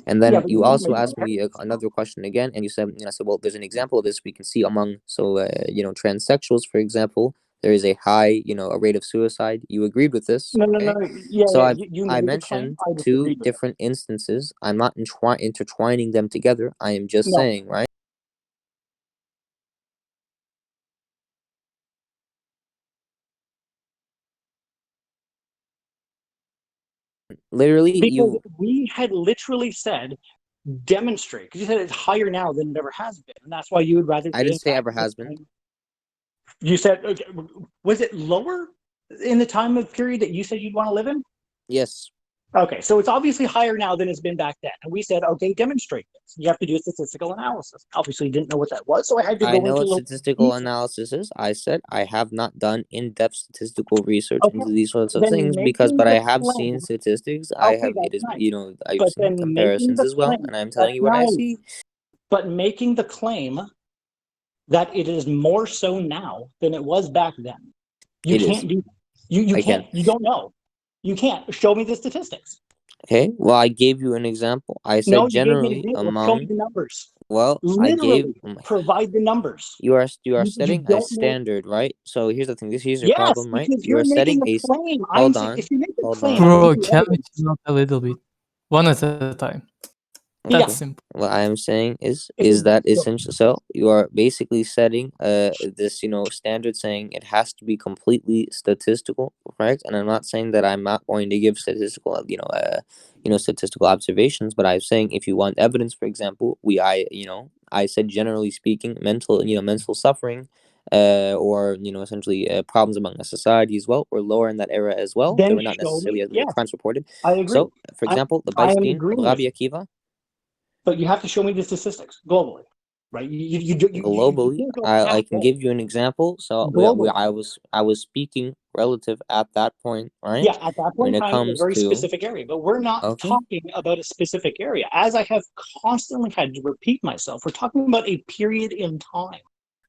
And Yeah, then but you you didn't also make asked it. me another question again, and you said, I said, well, there's an example of this we can see among, transsexuals, for example, there is a high, a rate of suicide. You agreed with this, No, no, no. okay? Yeah, So you I made the claim. mentioned I two disagreed with it. different instances. I'm not intertwining them together. I am just No, saying, right? Literally, because we had literally said demonstrate. Because you said it's higher now than it ever has been, and that's why you would rather I didn't gain say back ever the has been. claim. You said, okay, was it lower in the time of period that you said you'd want to live in? Yes. Okay, so it's obviously higher now than it's been back then. And we said, okay, demonstrate this. You have to do a statistical analysis. Obviously, didn't know what that was, so I had to I go know into a what little statistical detail. analysis is. I said I have not done in-depth statistical research Okay, into these sorts of then things but making I the have seen claim. statistics. Okay, that's nice. I've But seen then making comparisons the as well, claim. and I'm telling That's you what I nice. see. But making the claim that it is more so now than it was back then. You It is. can't do that. You I can. can't. You don't know. You can't. Show me the statistics. Okay. Well, I gave you an example. I said No, you gave me an generally example. Show me among. the numbers. Well, I gave. Literally, provide the numbers. You are You setting a don't know. standard, right? So here's the thing. Here's your Yes, problem, right? because You are you're setting making a a. claim. Hold on. If you make a Hold claim, I'll on. give Bro, you can we evidence. chill out a little bit? One at a time. That's Okay. simple. What I am saying is Okay, that so essential. So you are basically setting this standard, saying it has to be completely statistical, correct? And I'm not saying that I'm not going to give statistical statistical observations, but I'm saying if you want evidence, for example, I said generally speaking, mental suffering, or essentially problems among the society as well, were lower in that era as well. There then were not show necessarily me. as many Yes, crimes reported. I agree. So, for example, the I am Beistin of agreeing with Rabbi you. Akiva. But you have to show me the statistics globally, right? You Globally, can't go I can halfway. give you an example. So Globally. I was speaking relative at that point, right? Yeah, at that When point in it time, in a comes very to specific area. But we're not okay, talking about a specific area. As I have constantly had to repeat myself, we're talking about a period in time.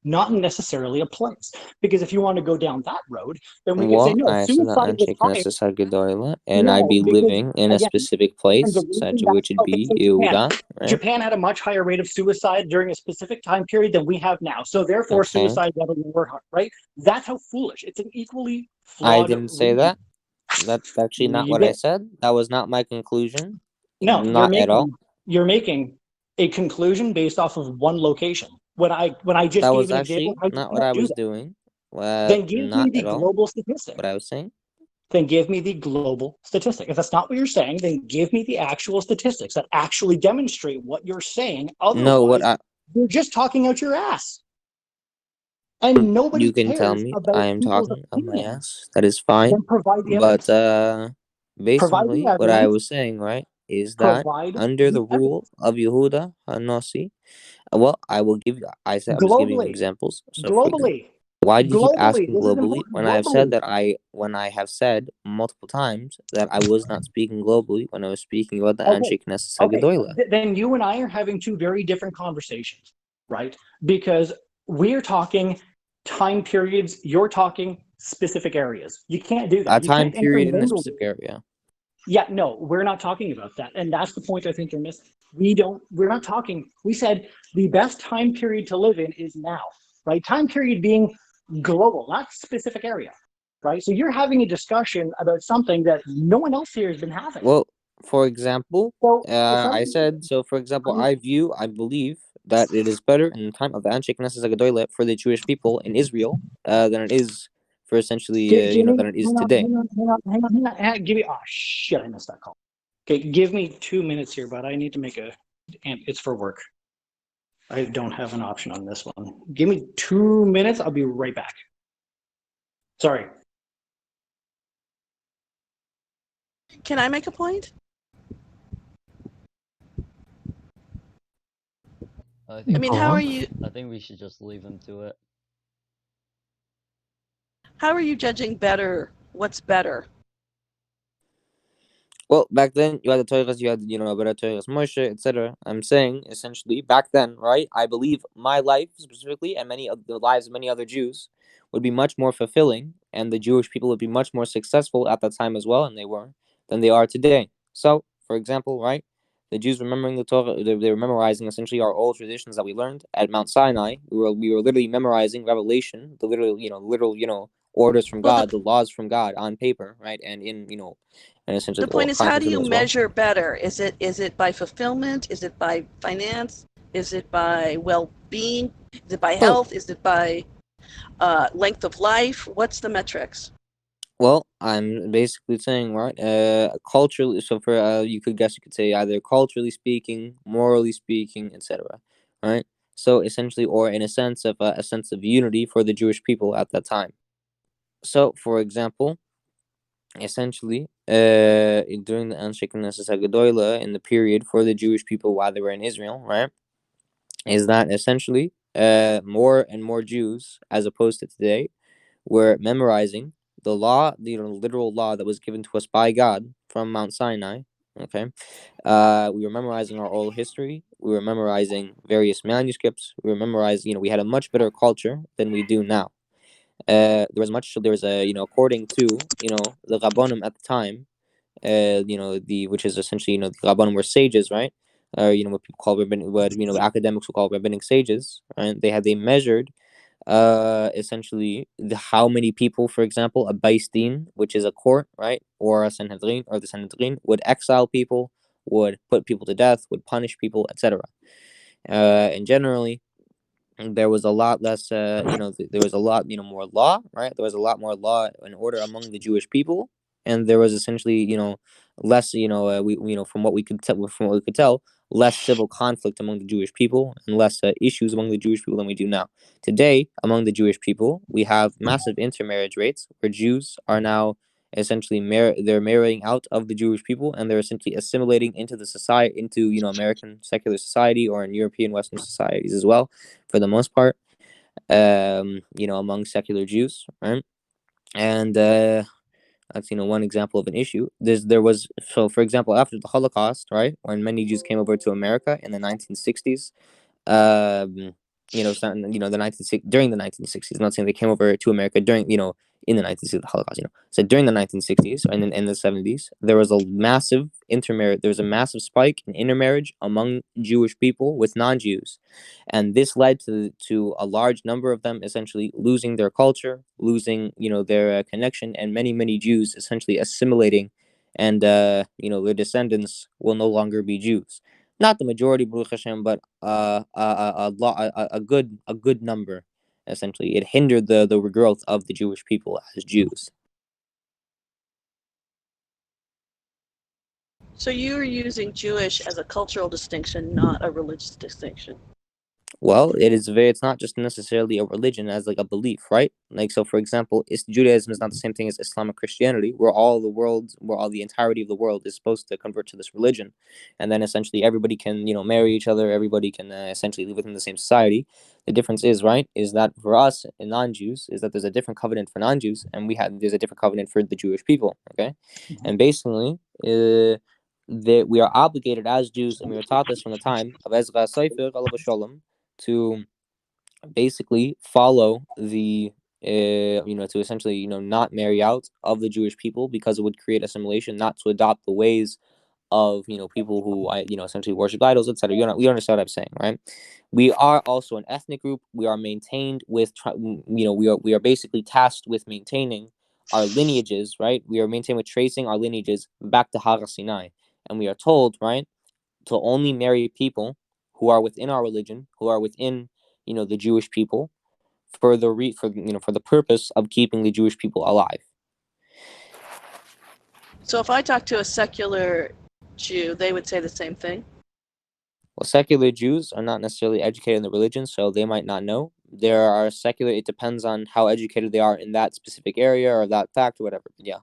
not necessarily a place. Because if you want to go down that road, then we could say, Well, no, I said that suicide was Anshik higher. Nessa Gedoyla, and No, I'd be because, living in a again, specific and place, the such reason that, which would okay, be so Yehuda, right? Japan had a much higher rate of suicide during a specific time period than we have now. So therefore, Okay. suicide levels were high, right? That's how foolish. It's an equally I flawed didn't say reason. that. That's actually not You what I did. said. That was not my conclusion. No, Not at all. you're making a conclusion based off of one location. When I just That gave was an example actually of how you not what can't I do was that, doing. then give me Not the at all global statistic. what I was saying. Then give me the global statistic. If that's not what you're saying, then give me the actual statistics that actually demonstrate what you're saying. No, what Otherwise, you're just talking out your ass. And nobody you can tell cares me about I am people's talking on my opinions. ass. That is fine. Then provide the But evidence. Provide the basically, what I evidence. was saying, right, is that Provide under the the evidence. rule of Yehuda Hanasi, well, I will give you. I said I was giving you Globally. examples. So, for example, Globally. why do you keep Globally. asking This is globally important. when I have said Globally. when I have said multiple times that I was not speaking globally when I was speaking about the Okay. Anshik Nessa Okay. Gedoyla? Then you and I are having two very different conversations, right? Because we're talking time periods, you're talking specific areas. You can't do A that. You time can't period in a intermingle. specific area. Yeah, no, we're not talking about that. And that's the point I think you're missing. We're not talking, we said the best time period to live in is now, right? Time period being global, not specific area, right? So you're having a discussion about something that no one else here has been having. Well, for example, So I said, so for example, I believe that it is better in the time of the Anshik Nessa Gedoyla for the Jewish people in Israel than it is for essentially, than it is today. hang on. Give me, oh shit, I missed that call. Okay, give me 2 minutes here, but I need to make and it's for work. I don't have an option on this one. Give me 2 minutes. I'll be right back. Sorry. Can I make a point? I mean, how are on. you? I think we should just leave him to it. How are you judging better? What's better? Well, back then you had the Torahs, you had better Torahs, Moshe, etc. I'm saying essentially back then, right? I believe my life specifically and many of the lives of many other Jews would be much more fulfilling, and the Jewish people would be much more successful at that time as well, and they were than they are today. So, for example, right, the Jews remembering the Torah, they were memorizing essentially our old traditions that we learned at Mount Sinai. We were literally memorizing Revelation, the literal orders from Well, God, the laws from God on paper, right, and in and essentially the point is, how do you as well. measure better? Is it by fulfillment? Is it by finance? Is it by well-being? Is it by health? Is it by length of life? What's the metrics? Well, I'm basically saying, right, culturally, so for you could say either culturally speaking, morally speaking, etc. Right? So essentially, or in a sense of unity for the Jewish people at that time. So, for example, essentially, during the Anshik Nessa Gedoyla, in the period for the Jewish people while they were in Israel, right, is that essentially more and more Jews, as opposed to today, were memorizing the law, the literal law that was given to us by God from Mount Sinai. Okay, we were memorizing our oral history. We were memorizing various manuscripts. We were memorizing. We had a much better culture than we do now. There was according to the Rabbanim at the time, which is essentially the Rabbanim were sages, right? Or what people call what academics will call rabbinic sages, right? They measured essentially how many people, for example, a Beis Din, which is a court, right, or a Sanhedrin, or the Sanhedrin, would exile people, would put people to death, would punish people, etc. And generally, there was a lot less, there was a lot, more law, right? There was a lot more law and order among the Jewish people, and there was essentially, less, from what we could tell, less civil conflict among the Jewish people and less issues among the Jewish people than we do now. Today, among the Jewish people, we have massive intermarriage rates where Jews are now essentially they're marrying out of the Jewish people, and they're essentially assimilating into the society, into American secular society, or in European Western societies as well, for the most part, among secular Jews, right? And that's one example of an issue. There was, so for example, after the Holocaust, right, when many Jews came over to America in the 1960s, during the 1960s. I'm not saying they came over to America during, in the 1960s, the Holocaust. So during the 1960s and in the 70s, there was a massive intermarriage. There was a massive spike in intermarriage among Jewish people with non-Jews, and this led to a large number of them essentially losing their culture, losing their connection, and many Jews essentially assimilating, and their descendants will no longer be Jews. Not the majority, Baruch Hashem, but a good number. Essentially, it hindered the regrowth of the Jewish people as Jews. So you're using Jewish as a cultural distinction, not a religious distinction. Well, it's not just necessarily a religion as like a belief, right? Like, so for example, Judaism is not the same thing as Islamic Christianity, where the entirety of the world is supposed to convert to this religion, and then essentially everybody can marry each other, everybody can essentially live within the same society. The difference is that for us and non-Jews is that there's a different covenant for non-Jews, and there's a different covenant for the Jewish people. Okay, and basically, that we are obligated as Jews, and we were taught this from the time of Ezra Sefer alav shalom, to basically follow the to essentially not marry out of the Jewish people because it would create assimilation, not to adopt the ways of people who essentially worship idols, etc. You understand what I'm saying, right? We are also an ethnic group. We are maintained with we are basically tasked with maintaining our lineages, right? We are maintained with tracing our lineages back to Har Sinai, and we are told, right, to only marry people who are within our religion, who are within the Jewish people, for the purpose of keeping the Jewish people alive. So if I talk to a secular Jew, they would say the same thing? Well, secular Jews are not necessarily educated in the religion, so they might not know. There are secular. It depends on how educated they are in that specific area or that fact or whatever. Yeah.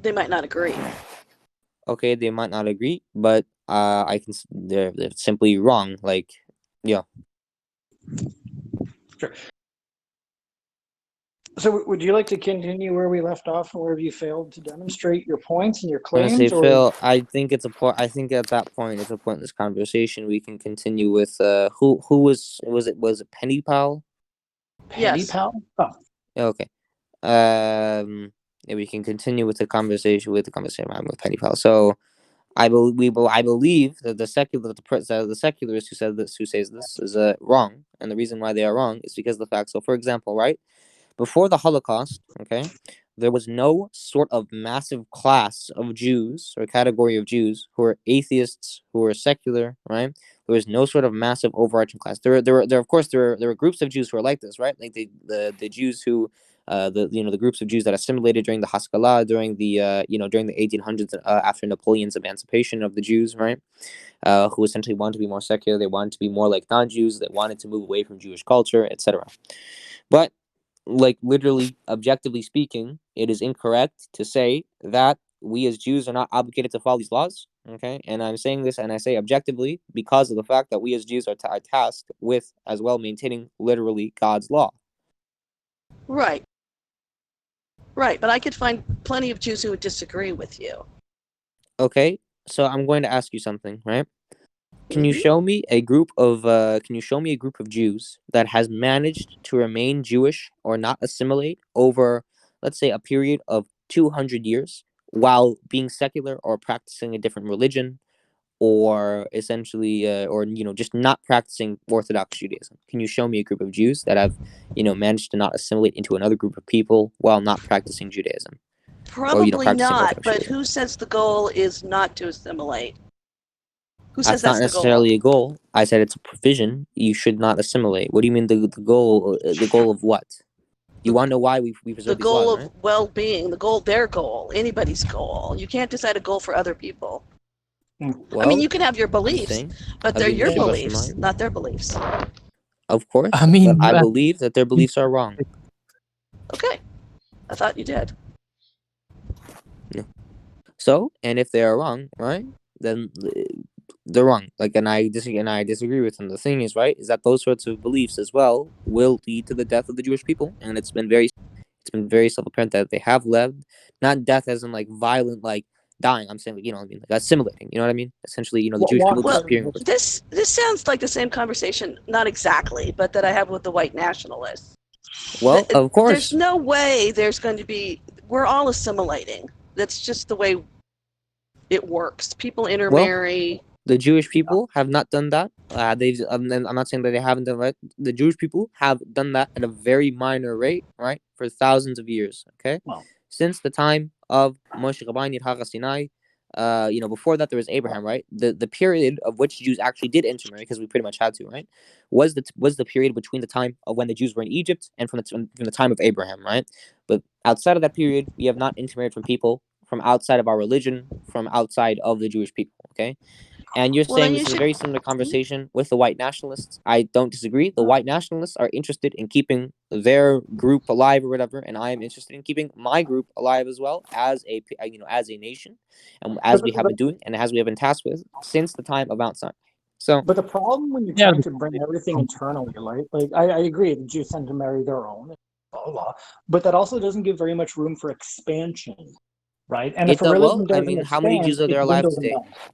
They might not agree. Okay, they might not agree, but they're simply wrong. Like, yeah. Sure. So would you like to continue where we left off, and where you failed to demonstrate your points and your claims? Honestly, Phil, I think at that point it's a pointless conversation. We can continue with who was it Penny Pal? Penny Yes. Pal? Oh. Okay. Yeah, we can continue with the conversation with Penny Pal. So I believe that the secularists who says this is wrong, and the reason why they are wrong is because of the fact. So, for example, right before the Holocaust, okay, there was no sort of massive class of Jews or category of Jews who were atheists, who were secular, right? There was no sort of massive overarching class. There were groups of Jews who were like this, right? Like the Jews who the groups of Jews that assimilated during the Haskalah, during the during the 1800s, after Napoleon's emancipation of the Jews, right? Who essentially wanted to be more secular. They wanted to be more like non-Jews. They wanted to move away from Jewish culture, etc. But like literally, objectively speaking, it is incorrect to say that we as Jews are not obligated to follow these laws. Okay, and I'm saying this, and I say objectively because of the fact that we as Jews are tasked with as well maintaining literally God's law. Right. Right, but I could find plenty of Jews who would disagree with you. Okay, so I'm going to ask you something, right? Can you show me a group of Jews that has managed to remain Jewish or not assimilate over, let's say, a period of 200 years while being secular or practicing a different religion, or essentially or just not practicing Orthodox Judaism? Can you show me a group of Jews that have managed to not assimilate into another group of people while not practicing Judaism? Probably practicing not, Orthodox but Judaism? who says the goal is not to assimilate? Who says That's not that's the goal? necessarily a goal. I said it's a provision. You should not assimilate. What do you mean the goal? The goal of what? You want to know why we The preserve these goal laws, of right? well-being, their goal, anybody's goal. You can't decide a goal for other people. Well, I mean, you can have your I'm beliefs, saying, but I'll they're give your you just beliefs, mine. not their beliefs. Of course, I mean, but I believe that their beliefs are wrong. Okay, I thought you did. No. So, and if they are wrong, right, then they're wrong. Like, and I disagree with them. The thing is, right, is that those sorts of beliefs as well will lead to the death of the Jewish people, and it's been very self-apparent that they have led, not death as in like violent, like dying. I'm saying, like, what I mean, like assimilating. You know what I mean? Essentially, the Well, Jewish people Well, disappearing. this sounds like the same conversation, not exactly, but that I have with the white nationalists. Well, of There's course. no way there's going to be. We're all assimilating. That's just the way it works. People intermarry. The Jewish people have not done that. I'm not saying that they haven't done that. The Jewish people have done that at a very minor rate, right, for thousands of years. Okay, Well, since the time of Moshe Rabbeinu at Sinai. Before that there was Abraham, right? The period of which Jews actually did intermarry, because we pretty much had to, right? Was the period between the time of when the Jews were in Egypt and from the time of Abraham, right? But outside of that period, we have not intermarried from people from outside of our religion, from outside of the Jewish people. Okay. And you're Well, then saying you this is a should. very similar conversation with the white nationalists. I don't disagree. The white nationalists are interested in keeping their group alive or whatever, and I am interested in keeping my group alive as well as as a nation, and as we have been doing, and as we have been tasked with since the time of Mount Sinai. So, but the problem when you're Yeah. trying to bring everything internally, right? Like I agree, the Jews tend to marry their own, blah, blah, blah, but that also doesn't give very much room for expansion, right? And if a religion I doesn't mean, how many expand, Jews are there it alive dwindles and today? dies.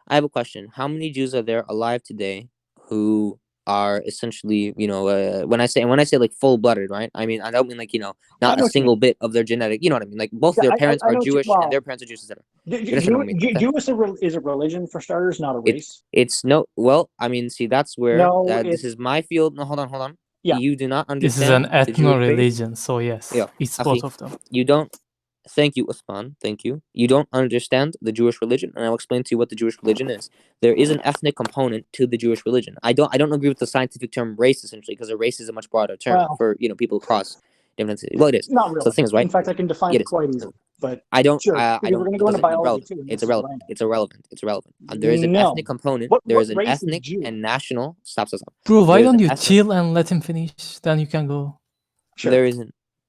I have a question. How many Jews are there alive today who are essentially, when I say like full-blooded, right? I mean, I don't mean like, I not know a what you single mean. bit of their genetic, you know what I mean? Like both Yeah, their parents I are know what you. Jewish and Well, their parents are Jewish, etc. You understand what I mean? Okay? Jewish is a religion for starters, not a It race. it's no well, I mean, see, that's where No, this is my field. No, hold on. Yeah. You do not This is an understand the Jewish faith. ethno-religion, so yes, Yeah, it's Akhi, both of them. you don't. Thank you, Usman. Thank you. You don't understand the Jewish religion, and I'll explain to you what the Jewish religion is. There is an ethnic component to the Jewish religion. I don't agree with the scientific term race, essentially, because a race is a much broader term Well, for people across different. Well, it is. not So really. the thing is, right? In fact, I can define It it is. quite easily. But I don't. sure, I because we're don't. going to It go into doesn't. biology Irrelevant. too. And It's this is irrelevant. random. It's irrelevant. It's irrelevant. There is an No. ethnic component. What There is an race is ethnic Jew? and national. Stop. Bro, why There is don't an you ethnic. chill and let him finish? Then you can go. Sure.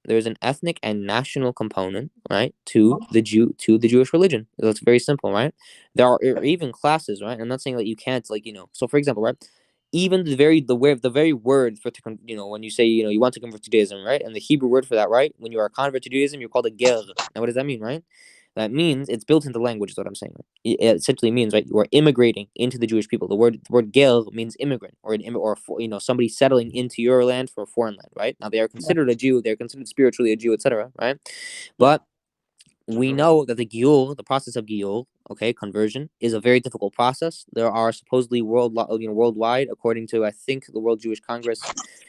There is an ethnic and national component, right, to the Jewish religion. That's very simple, right? There are even classes, right? I'm not saying that you can't, like, So, for example, right, even the very word for when you say you want to convert to Judaism, right, and the Hebrew word for that, right, when you are a convert to Judaism, you're called a ger. Now, what does that mean, right? That means it's built into language. Is what I'm saying. It essentially means, right, you are immigrating into the Jewish people. The word ger means immigrant or somebody settling into your land from a foreign land. Right, now they are considered a Jew. They're considered spiritually a Jew, etc. Right, but we know that the process of giyul, okay, conversion, is a very difficult process. There are supposedly worldwide, according to, I think, the World Jewish Congress,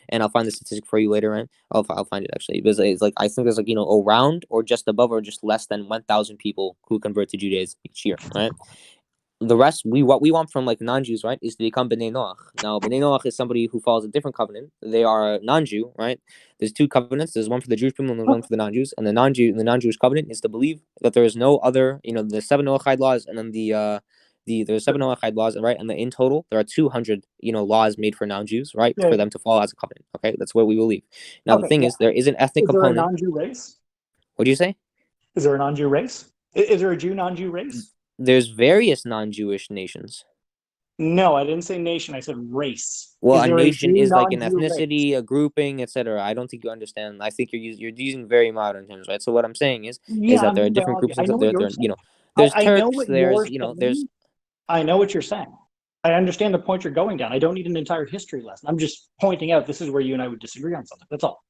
and I'll find the statistic for you later, right? I'll find it actually. It's like, I think there's like around or just above or just less than 1,000 people who convert to Judaism each year, right? The rest, what we want from like non-Jews, right, is to become B'nai Noach. Now, B'nai Noach is somebody who follows a different covenant. They are non-Jew, right? There's two covenants. There's one for the Jewish people and there's one for the non-Jews. And the non-Jewish covenant is to believe that there is no other, the 7 Noachide laws, and then there's 7 Noachide laws, right? And in total, there are 200, laws made for non-Jews, right, for them to follow as a covenant. Okay, that's what we believe. Now, the thing is, there is an ethnic component. Is there a non-Jew race? What do you say? Is there a non-Jew race? Is there a Jew non-Jew race? There's various non-Jewish nations. No, I didn't say nation. I said race. Well, Is a there nation Jew is like an non-Jew race? ethnicity, a grouping, etc. I don't think you understand. I think you're using very modern terms, right? So what I'm saying is that there are different groups. I know what you're saying. There's I know Turks. what There's you're there's. saying. I know what you're saying. I understand the point you're going down. I don't need an entire history lesson. I'm just pointing out this is where you and I would disagree on something. That's all.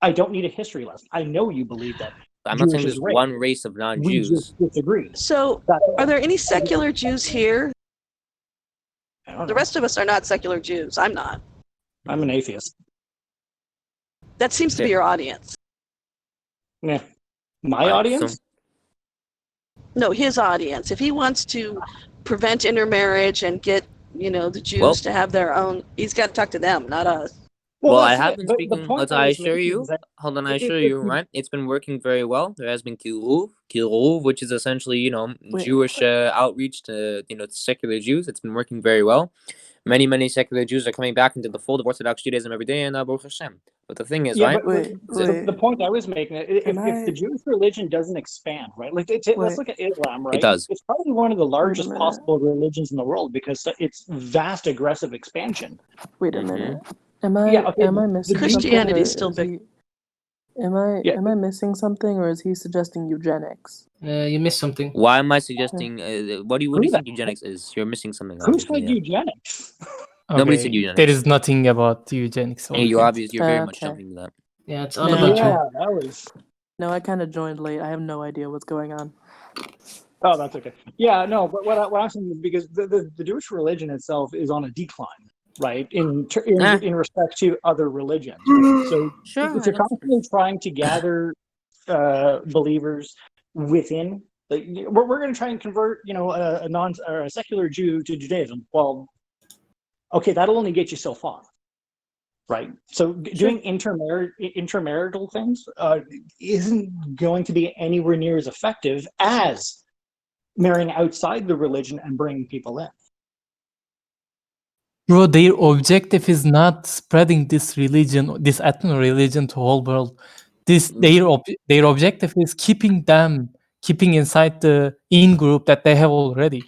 I don't need a history lesson. I know you believe that. I'm not saying there's one race of non-Jews. We just disagree. So, are there any secular Jews here? The rest of us are not secular Jews. I'm not. I'm an atheist. That seems to be your audience. Yeah. My audience? No, his audience. If he wants to prevent intermarriage and get, the Jews to have their own, he's got to talk to them, not us. Well, I have been speaking. I assure you. Hold on, I assure you, right? It's been working very well. There has been kiruv, which is essentially, Jewish outreach to, secular Jews. It's been working very well. Many secular Jews are coming back into the fold of Orthodox Judaism every day, and Baruch Hashem. But the thing is, right? The point I was making, if the Jewish religion doesn't expand, right? Like, let's look at Islam, right? It does. It's probably one of the largest possible religions in the world because it's vast, aggressive expansion. Wait a minute. Am I missing Christianity is still big. Am I Yeah. am I missing something, or is he suggesting eugenics? You missed something. Why am I suggesting? What do you Who think the eugenics is? You're missing something. Who Obviously, said yeah. eugenics? Nobody said Okay, eugenics. there is nothing about eugenics. Hey, you're Okay. obvious. You're very much Okay. jumping to that. Yeah, it's all No, about you. Yeah, that was. No, I kind of joined late. I have no idea what's going on. Oh, that's okay. Yeah, no, but what I'm saying is because the Jewish religion itself is on a decline, right? In respect to other religions, right? So Sure. if you're constantly trying to gather believers within, like, we're going to try and convert, a non or a secular Jew to Judaism. Well, okay, that'll only get you so far, right? So doing intermarital things isn't going to be anywhere near as effective as marrying outside the religion and bringing people in. Bro, their objective is not spreading this religion, this ethno religion to whole world. Their objective is keeping inside the in group that they have already.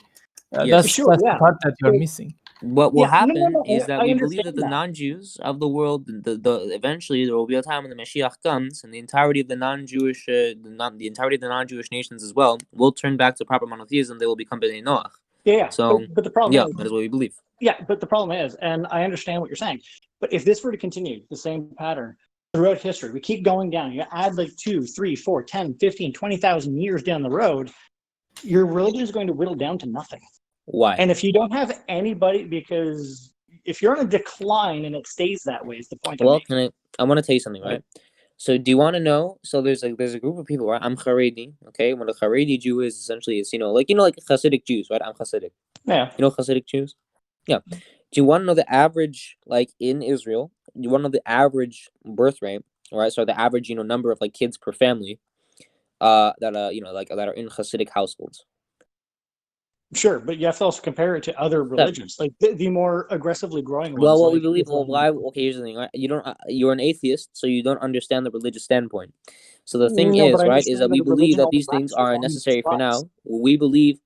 Yes. That's Sure, the yeah. part that you're missing. What will Yeah, no, happen is that I we believe that understand the that. non-Jews of the world, eventually there will be a time when the Mashiach comes, and the entirety of the non-Jewish, the entirety of the non-Jewish nations as well, will turn back to proper monotheism. They will become Bnei Noach. Yeah, So but the problem yeah, is, that is what we believe. yeah, but the problem is, and I understand what you're saying, but if this were to continue the same pattern throughout history, we keep going down, you add like 2, 3, 4, 10, 15, 20,000 years down the road, your religion is going to whittle down to nothing. Why? And if you don't have anybody, because if you're on a decline and it stays that way, is the point I'm Well, making. I want to tell you something, right? So do you want to know? So there's a group of people, right? I'm Haredi, okay? When a Haredi Jew is essentially, it's like Hasidic Jews, right? I'm Hasidic. Yeah. You know Hasidic Jews? Yeah. Do you want to know the average, like in Israel? Do you want to know the average birth rate, right? So the average, number of like kids per family, that that are in Hasidic households. Sure, but you have to also compare it to other religions, like the more aggressively growing ones. Well, what like we believe. Well, Islam. why? Okay, here's the thing, right? You don't. You're an atheist, so you don't understand the religious standpoint. So the thing No, but is, I right, is that understand we a believe religion that only these things lasts as are long as it necessary for survives. now. We believe,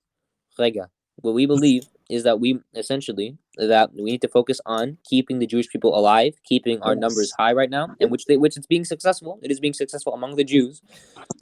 what we believe is that we essentially that we need to focus on keeping the Jewish people alive, keeping our numbers Yes. high right now, and which it's being successful. It is being successful among the Jews.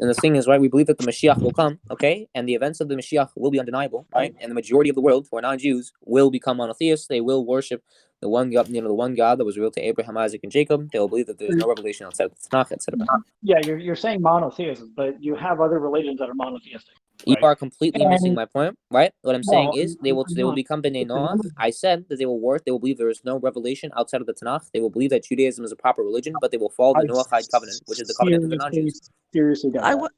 And the thing is, right, we believe that the Mashiach will come, okay, and the events of the Mashiach will be undeniable, right? And the majority of the world, who are non-Jews, will become monotheists. They will worship the one God, the one God that was revealed to Abraham, Isaac, and Jacob. They will believe that there is no revelation outside of the Tanakh, etc. Yeah, you're saying monotheism, but you have other religions that are monotheistic. You Right? are completely missing my point, right? What I'm saying Well, is they will become Bnei Noach. I said that they will believe there is no revelation outside of the Tanakh. They will believe that Judaism is a proper religion, but they will follow the Noachide covenant, which is the covenant of the non-Jews. Seriously doubt that.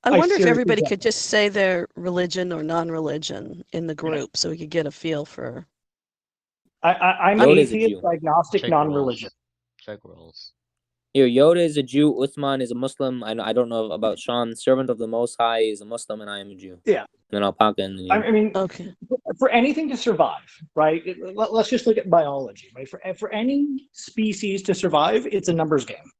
I wonder if seriously everybody doubt could just say their religion or non-religion in the group so we could get a feel for. I'm Yoda is a atheist, Jew. agnostic, Check non-religion. Check rolls. Here, Yoda is a Jew. Uthman is a Muslim. I don't know about Sean. Servant of the Most High is a Muslim, and I am a Jew. Yeah. And Alpaca and you. I mean, Okay. for anything to survive, right? Let's just look at biology, right? For any species to survive, it's a numbers game,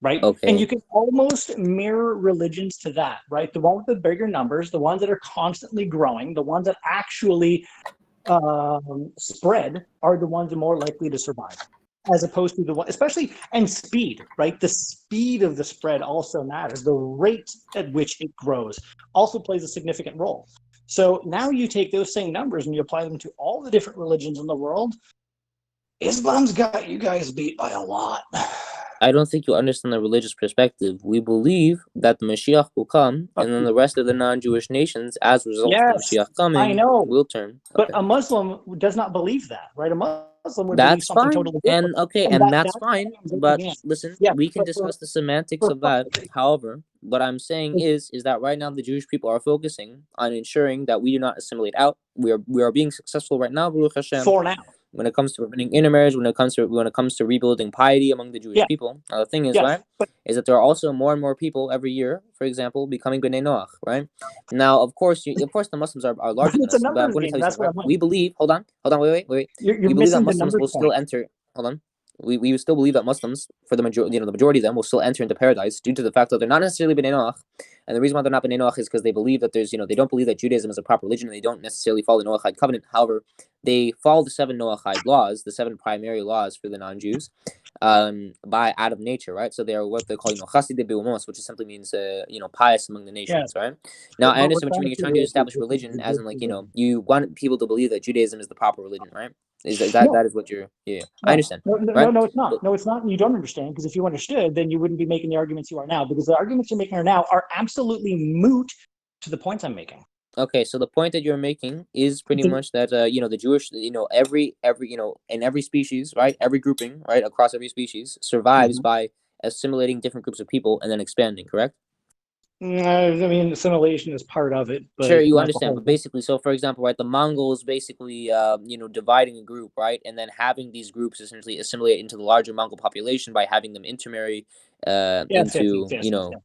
right? Okay. And you can almost mirror religions to that, right? The one with the bigger numbers, the ones that are constantly growing, the ones that actually spread are the ones that are more likely to survive, as opposed to the one, especially, and speed, right? The speed of the spread also matters. The rate at which it grows also plays a significant role. So now you take those same numbers and you apply them to all the different religions in the world. Islam's got you guys beat by a lot. I don't think you understand the religious perspective. We believe that the Mashiach will come, and then the rest of the non-Jewish nations, as a result of the Mashiach coming, I know, will turn. but a Muslim does not believe that, right? A Muslim would believe That's something fine, totally different. and that's fine. But yeah. listen, Yeah, we can but discuss the semantics of that. However, what I'm saying is that right now the Jewish people are focusing on ensuring that we do not assimilate out. We are being successful right now, Baruch Hashem. For now. When it comes to preventing intermarriage, when it comes to rebuilding piety among the Jewish people, the thing is, right, is that there are also more and more people every year, for example, becoming Bnei Noach, right? Now, of course, the Muslims are larger than us, but I'm going to tell you something, right? We believe, hold on, wait. You're We believe that missing the Muslims numbers will still point. enter. Hold on. We still believe that Muslims, for the majority, the majority of them, will still enter into paradise due to the fact that they're not necessarily Bnei Noach. And the reason why they're not Bnei Noach is because they believe that there's, they don't believe that Judaism is a proper religion, and they don't necessarily follow the Noachide covenant. However, they follow the 7 Noachide laws, the 7 primary laws for the non-Jews. by out of nature, right? So they are what they call chassidei be'umos, which simply means pious among the nations, right? Now I understand what you mean. You're trying to establish religion as in you want people to believe that Judaism is the proper religion, right? Is that is what you're I understand, right? No, it's not. No, it's not. And you don't understand, because if you understood, then you wouldn't be making the arguments you are now, because the arguments you're making now are absolutely moot to the points I'm making. Okay, so the point that you're making is pretty much that the Jewish every in every species, right, every grouping, right, across every species survives by assimilating different groups of people and then expanding, correct? I mean, assimilation is part of it, but sure, you not the understand, whole but thing. basically, so for example, right, the Mongols basically dividing a group, right, and then having these groups essentially assimilate into the larger Mongol population by having them intermarry into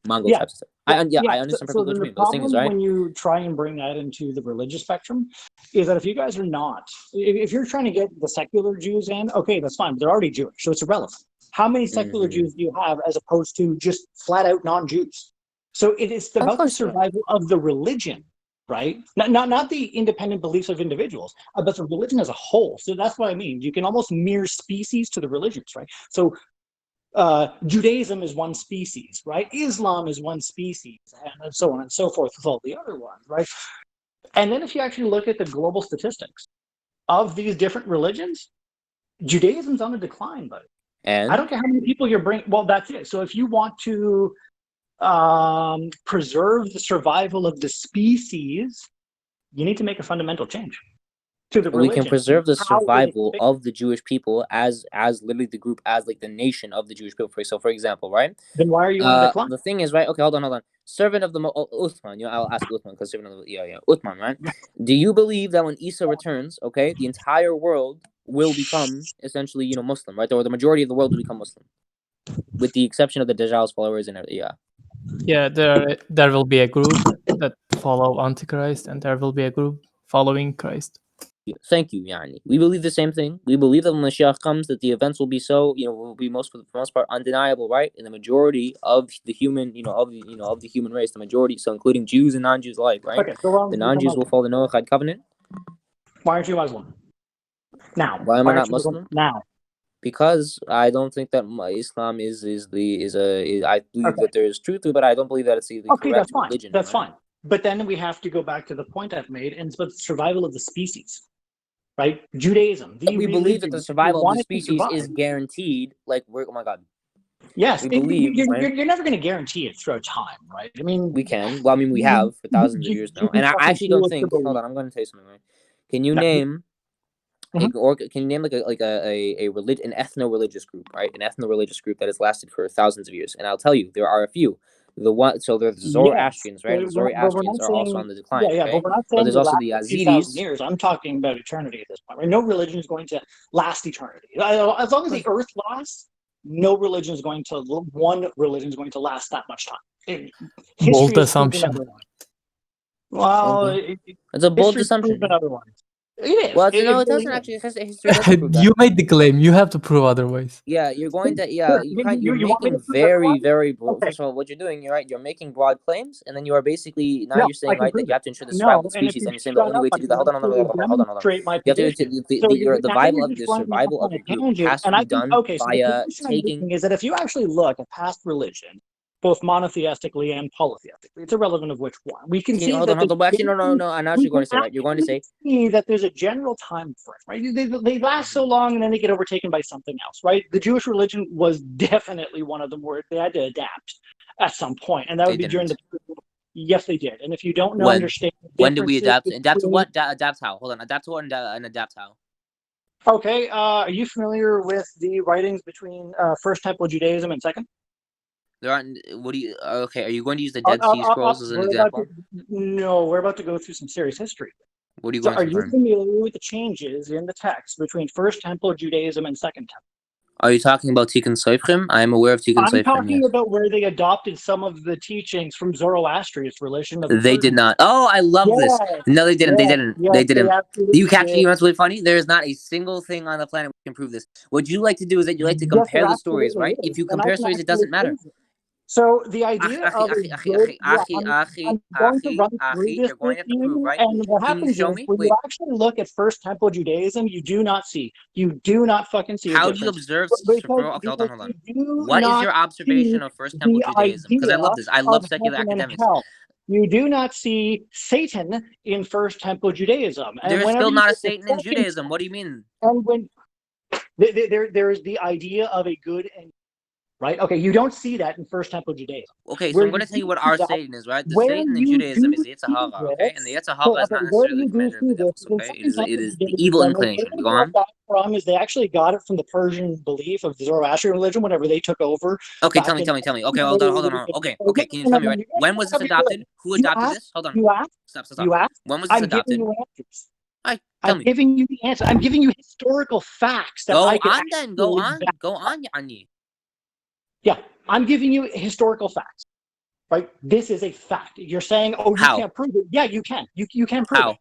Mongol Yeah, types of stuff. I understand So perfectly what then you the mean, but the thing is, problem right? when you try and bring that into the religious spectrum is that if you guys are not, if you're trying to get the secular Jews in, okay, that's fine, but they're already Jewish, so it's irrelevant. How many secular Jews do you have as opposed to just flat out non-Jews? So it is about the survival of the religion, right? Not the independent beliefs of individuals, but the religion as a whole. So that's what I mean. You can almost mirror species to the religions, right? So Judaism is one species, right? Islam is one species, and so on and so forth with all the other ones, right? And then if you actually look at the global statistics of these different religions, Judaism's on the decline, buddy. And I don't care how many people you're bringing. Well, that's it. So if you want to preserve the survival of the species, you need to make a fundamental change to the religion. We can preserve the survival of the Jewish people as literally the group, as like the nation of the Jewish people. So for example, right? Then why are you on the decline? The thing is, right? Okay, hold on. Servant of the Uthman, I'll ask Uthman because servant of Uthman, right? Do you believe that when Isa returns, okay, the entire world will become essentially Muslim, right? Or the majority of the world will become Muslim, with the exception of the Dajjal's followers and Yeah, there will be a group that follow Antichrist, and there will be a group following Christ. Thank you, Yani. We believe the same thing. We believe that when Mashiach comes, that the events will be will be for the most part undeniable, right? And the majority of the human, of the human race, the majority, so including Jews and non-Jews alike, right? Okay, so the non-Jews will follow the Noahide covenant. Why aren't you Muslim? Now. Why am I not Muslim? Now. Because I don't think that Islam is I believe that there is truth to it, but I don't believe that it's the correct religion. That's fine. But then we have to go back to the point I've made, and it's about the survival of the species, right? Judaism. We believe that the survival of the species is guaranteed. Like, oh my God. Yes, we believe you're never going to guarantee it throughout time, right? I mean, we can. Well, I mean, we have for thousands of years now, and I actually don't think. Hold on, I'm going to tell you something. Right? Can you name? Or can you name like a religion, an ethno-religious group, right? An ethno-religious group that has lasted for thousands of years, and I'll tell you, there are a few. So there's the Zoroastrians, right? And the Zoroastrians are also on the decline. Yeah, okay? But we're not saying there's also the Yazidis. Years. I'm talking about eternity at this point. Right? No religion is going to last eternity. As long as the earth lasts, no religion is going to. One religion is going to last that much time. Bold assumption. Well, it's a bold assumption. Otherwise. It is. Well, it doesn't actually. History doesn't prove that. You made the claim. You have to prove otherwise. Yeah, you're going to. Yeah, you're making very, very broad. Okay. First of all, what you're doing, you're right. You're making broad claims, and then you are basically you're saying right that you have to ensure the survival of the species, and you're saying the only way to do that. Hold on. You have to the survival of the group has to be done via taking. Is that if you actually look at past religion, both monotheistically and polytheistically, it's irrelevant of which one. We can see. Hold on. Actually, no. I'm actually going to say right. You're going to say that there's a general time frame, right? They last so long, and then they get overtaken by something else, right? The Jewish religion was definitely one of them where they had to adapt at some point, and that would be during the. Yes, they did. And if you don't understand, when did we adapt? Adapt to what? Adapt how? Hold on. Adapt to what and adapt how? Okay. Are you familiar with the writings between First Temple Judaism and Second? There aren't. What do you? Okay, are you going to use the Dead Sea Scrolls as an example? No, we're about to go through some serious history. What are you going to learn? Are you familiar with the changes in the text between First Temple Judaism and Second Temple? Are you talking about Tikkun Seifrim? I am aware of Tikkun Seifrim. I'm talking about where they adopted some of the teachings from Zoroastrian religion. They did not. Oh, I love this. No, they didn't. They didn't. They didn't. You know what's really funny? There is not a single thing on the planet that can prove this. What you like to do is that you like to compare the stories, right? If you compare stories, it doesn't matter. So the idea of a good, yeah, I'm going to run through this You're going with to have to prove, you, right? and what Can you happens show is me? when Wait, you actually look at First Temple Judaism, you do not fucking see a how do you difference. observe? Because, Okay, hold on, hold on. you do What is not your see observation of First Temple the Judaism? Because I idea love this. I of love secular heaven and academics. hell. You do not see Satan in First Temple Judaism, and There's whenever still you not a get the Satan in second, Judaism. What do you mean? and when there is the idea of a good and right? Okay, you don't see that in First Temple Judaism. Okay, so Where I'm going you to tell you do what see our that, Satan is, right? The where Satan in you Judaism is do the see Yetzirah, okay? And the this, Yetzirah is okay, not where necessarily you the do commander of see the this devils, in okay? Second It Temple is the Judaism, evil where inclination. they Go got on. that from is they actually got it from the Persian belief of the Zoroastrian religion whenever they took over Okay, back in. tell me. Okay, hold on. Okay, can you tell me, right? When was this adopted? Who You adopted asked, this? Hold on. you asked, Stop. you asked. When was this I'm giving adopted? you answers. Hi, tell I'm me. giving you the answer. I'm giving you historical facts that I Go can on then. Go actually on, Yani. Yeah, I'm giving you historical facts. Right? This is a fact. You're saying, oh, you How? can't prove it. Yeah, you can. You can prove it. How?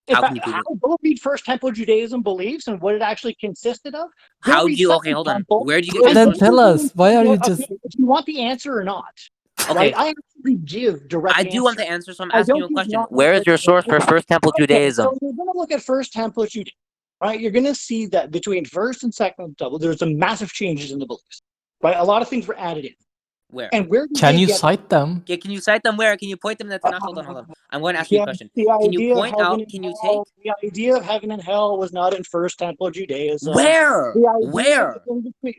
In How can fact, you prove it? go read First Temple Judaism beliefs and what it actually consisted of. Go How do read you? Okay, Second hold on. Temple. Where do you get Well, your then source? tell us. Why are you Okay, just? if you want the answer or not, Okay, right? I actually give direct I do want answers. the answer, so I'm I asking don't you a give question. not Where is your source for First Temple Okay, so Judaism? you're going to look at First Temple Judaism, right? You're going to see that between First and Second Temple, there's some massive changes in the beliefs, right? A lot of things were added in. Where? And where did Can they you get cite them? Okay, can you cite them where? Can you point them to the Tanakh? Hold on. I'm going to ask you a Yeah, question. the Can you idea of point heaven out? and Can you hell, take the idea of heaven and hell was not in First Temple Judaism. where? The idea Where?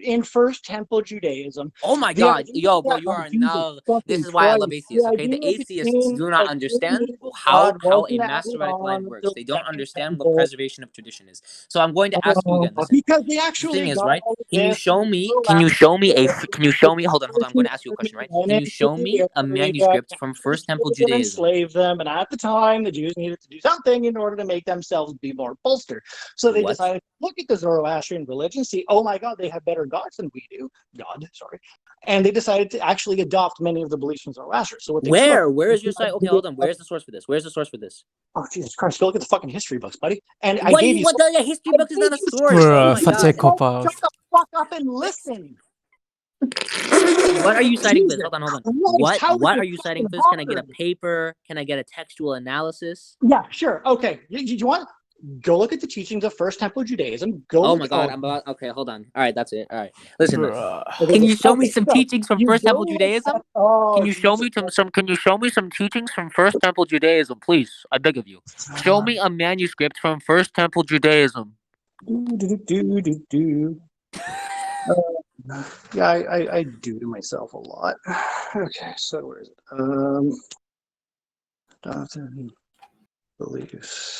in First Temple Judaism. Oh my The God, idea yo, bro, that you are Jesus now. This fucking is why I love Christ. The atheists. Okay, the idea atheists do not that understand God how a wasn't added Masoretic life on works. until They the don't Second understand what Temple. preservation of tradition is. So I'm going to ask you again. Listen, Because they the thing actually is, got right? all of Can you this show from me? Can you show me a? Zoroastrianism, Can you show me? Hold on. I'm going to ask you a question, right? Can you show me a manuscript from First Temple and Judaism? enslave them. And at the time, the Jews needed to do something in order to make themselves be more bolstered. So they What? decided to look at the Zoroastrian religion, see, oh my God, they have better gods than we do. And they decided to actually adopt many of the beliefs from Zoroaster. So what they took. Where is your site? Okay, hold on. Where's the source for this? Oh, Jesus Christ, go look at the fucking history books, buddy. And I What do gave you? you. What the history book is I not gave a you source? Oh Bruh, my sources. such a God. Shut psychopath. the fuck up and listen. What are you citing for this? Jesus Hold on. Christ, how is What it are you citing fucking for this? Can I get a hard? paper? Can I get a textual analysis? Yeah, sure. Okay. You want? Go look at the teachings of First Temple Judaism. Go Oh look my at God, I'm about. Okay, hold on. All right, that's it. All right, listen. Bruh. Can you show me Okay, some so teachings from you First go Temple look Judaism? at. Oh, Can you show Jesus me some? Can you show me some teachings from First Temple Judaism, please? I beg of you. Show me a manuscript from First Temple Judaism. Yeah, I do to myself a lot. Okay, so where is it? Doctrine, beliefs.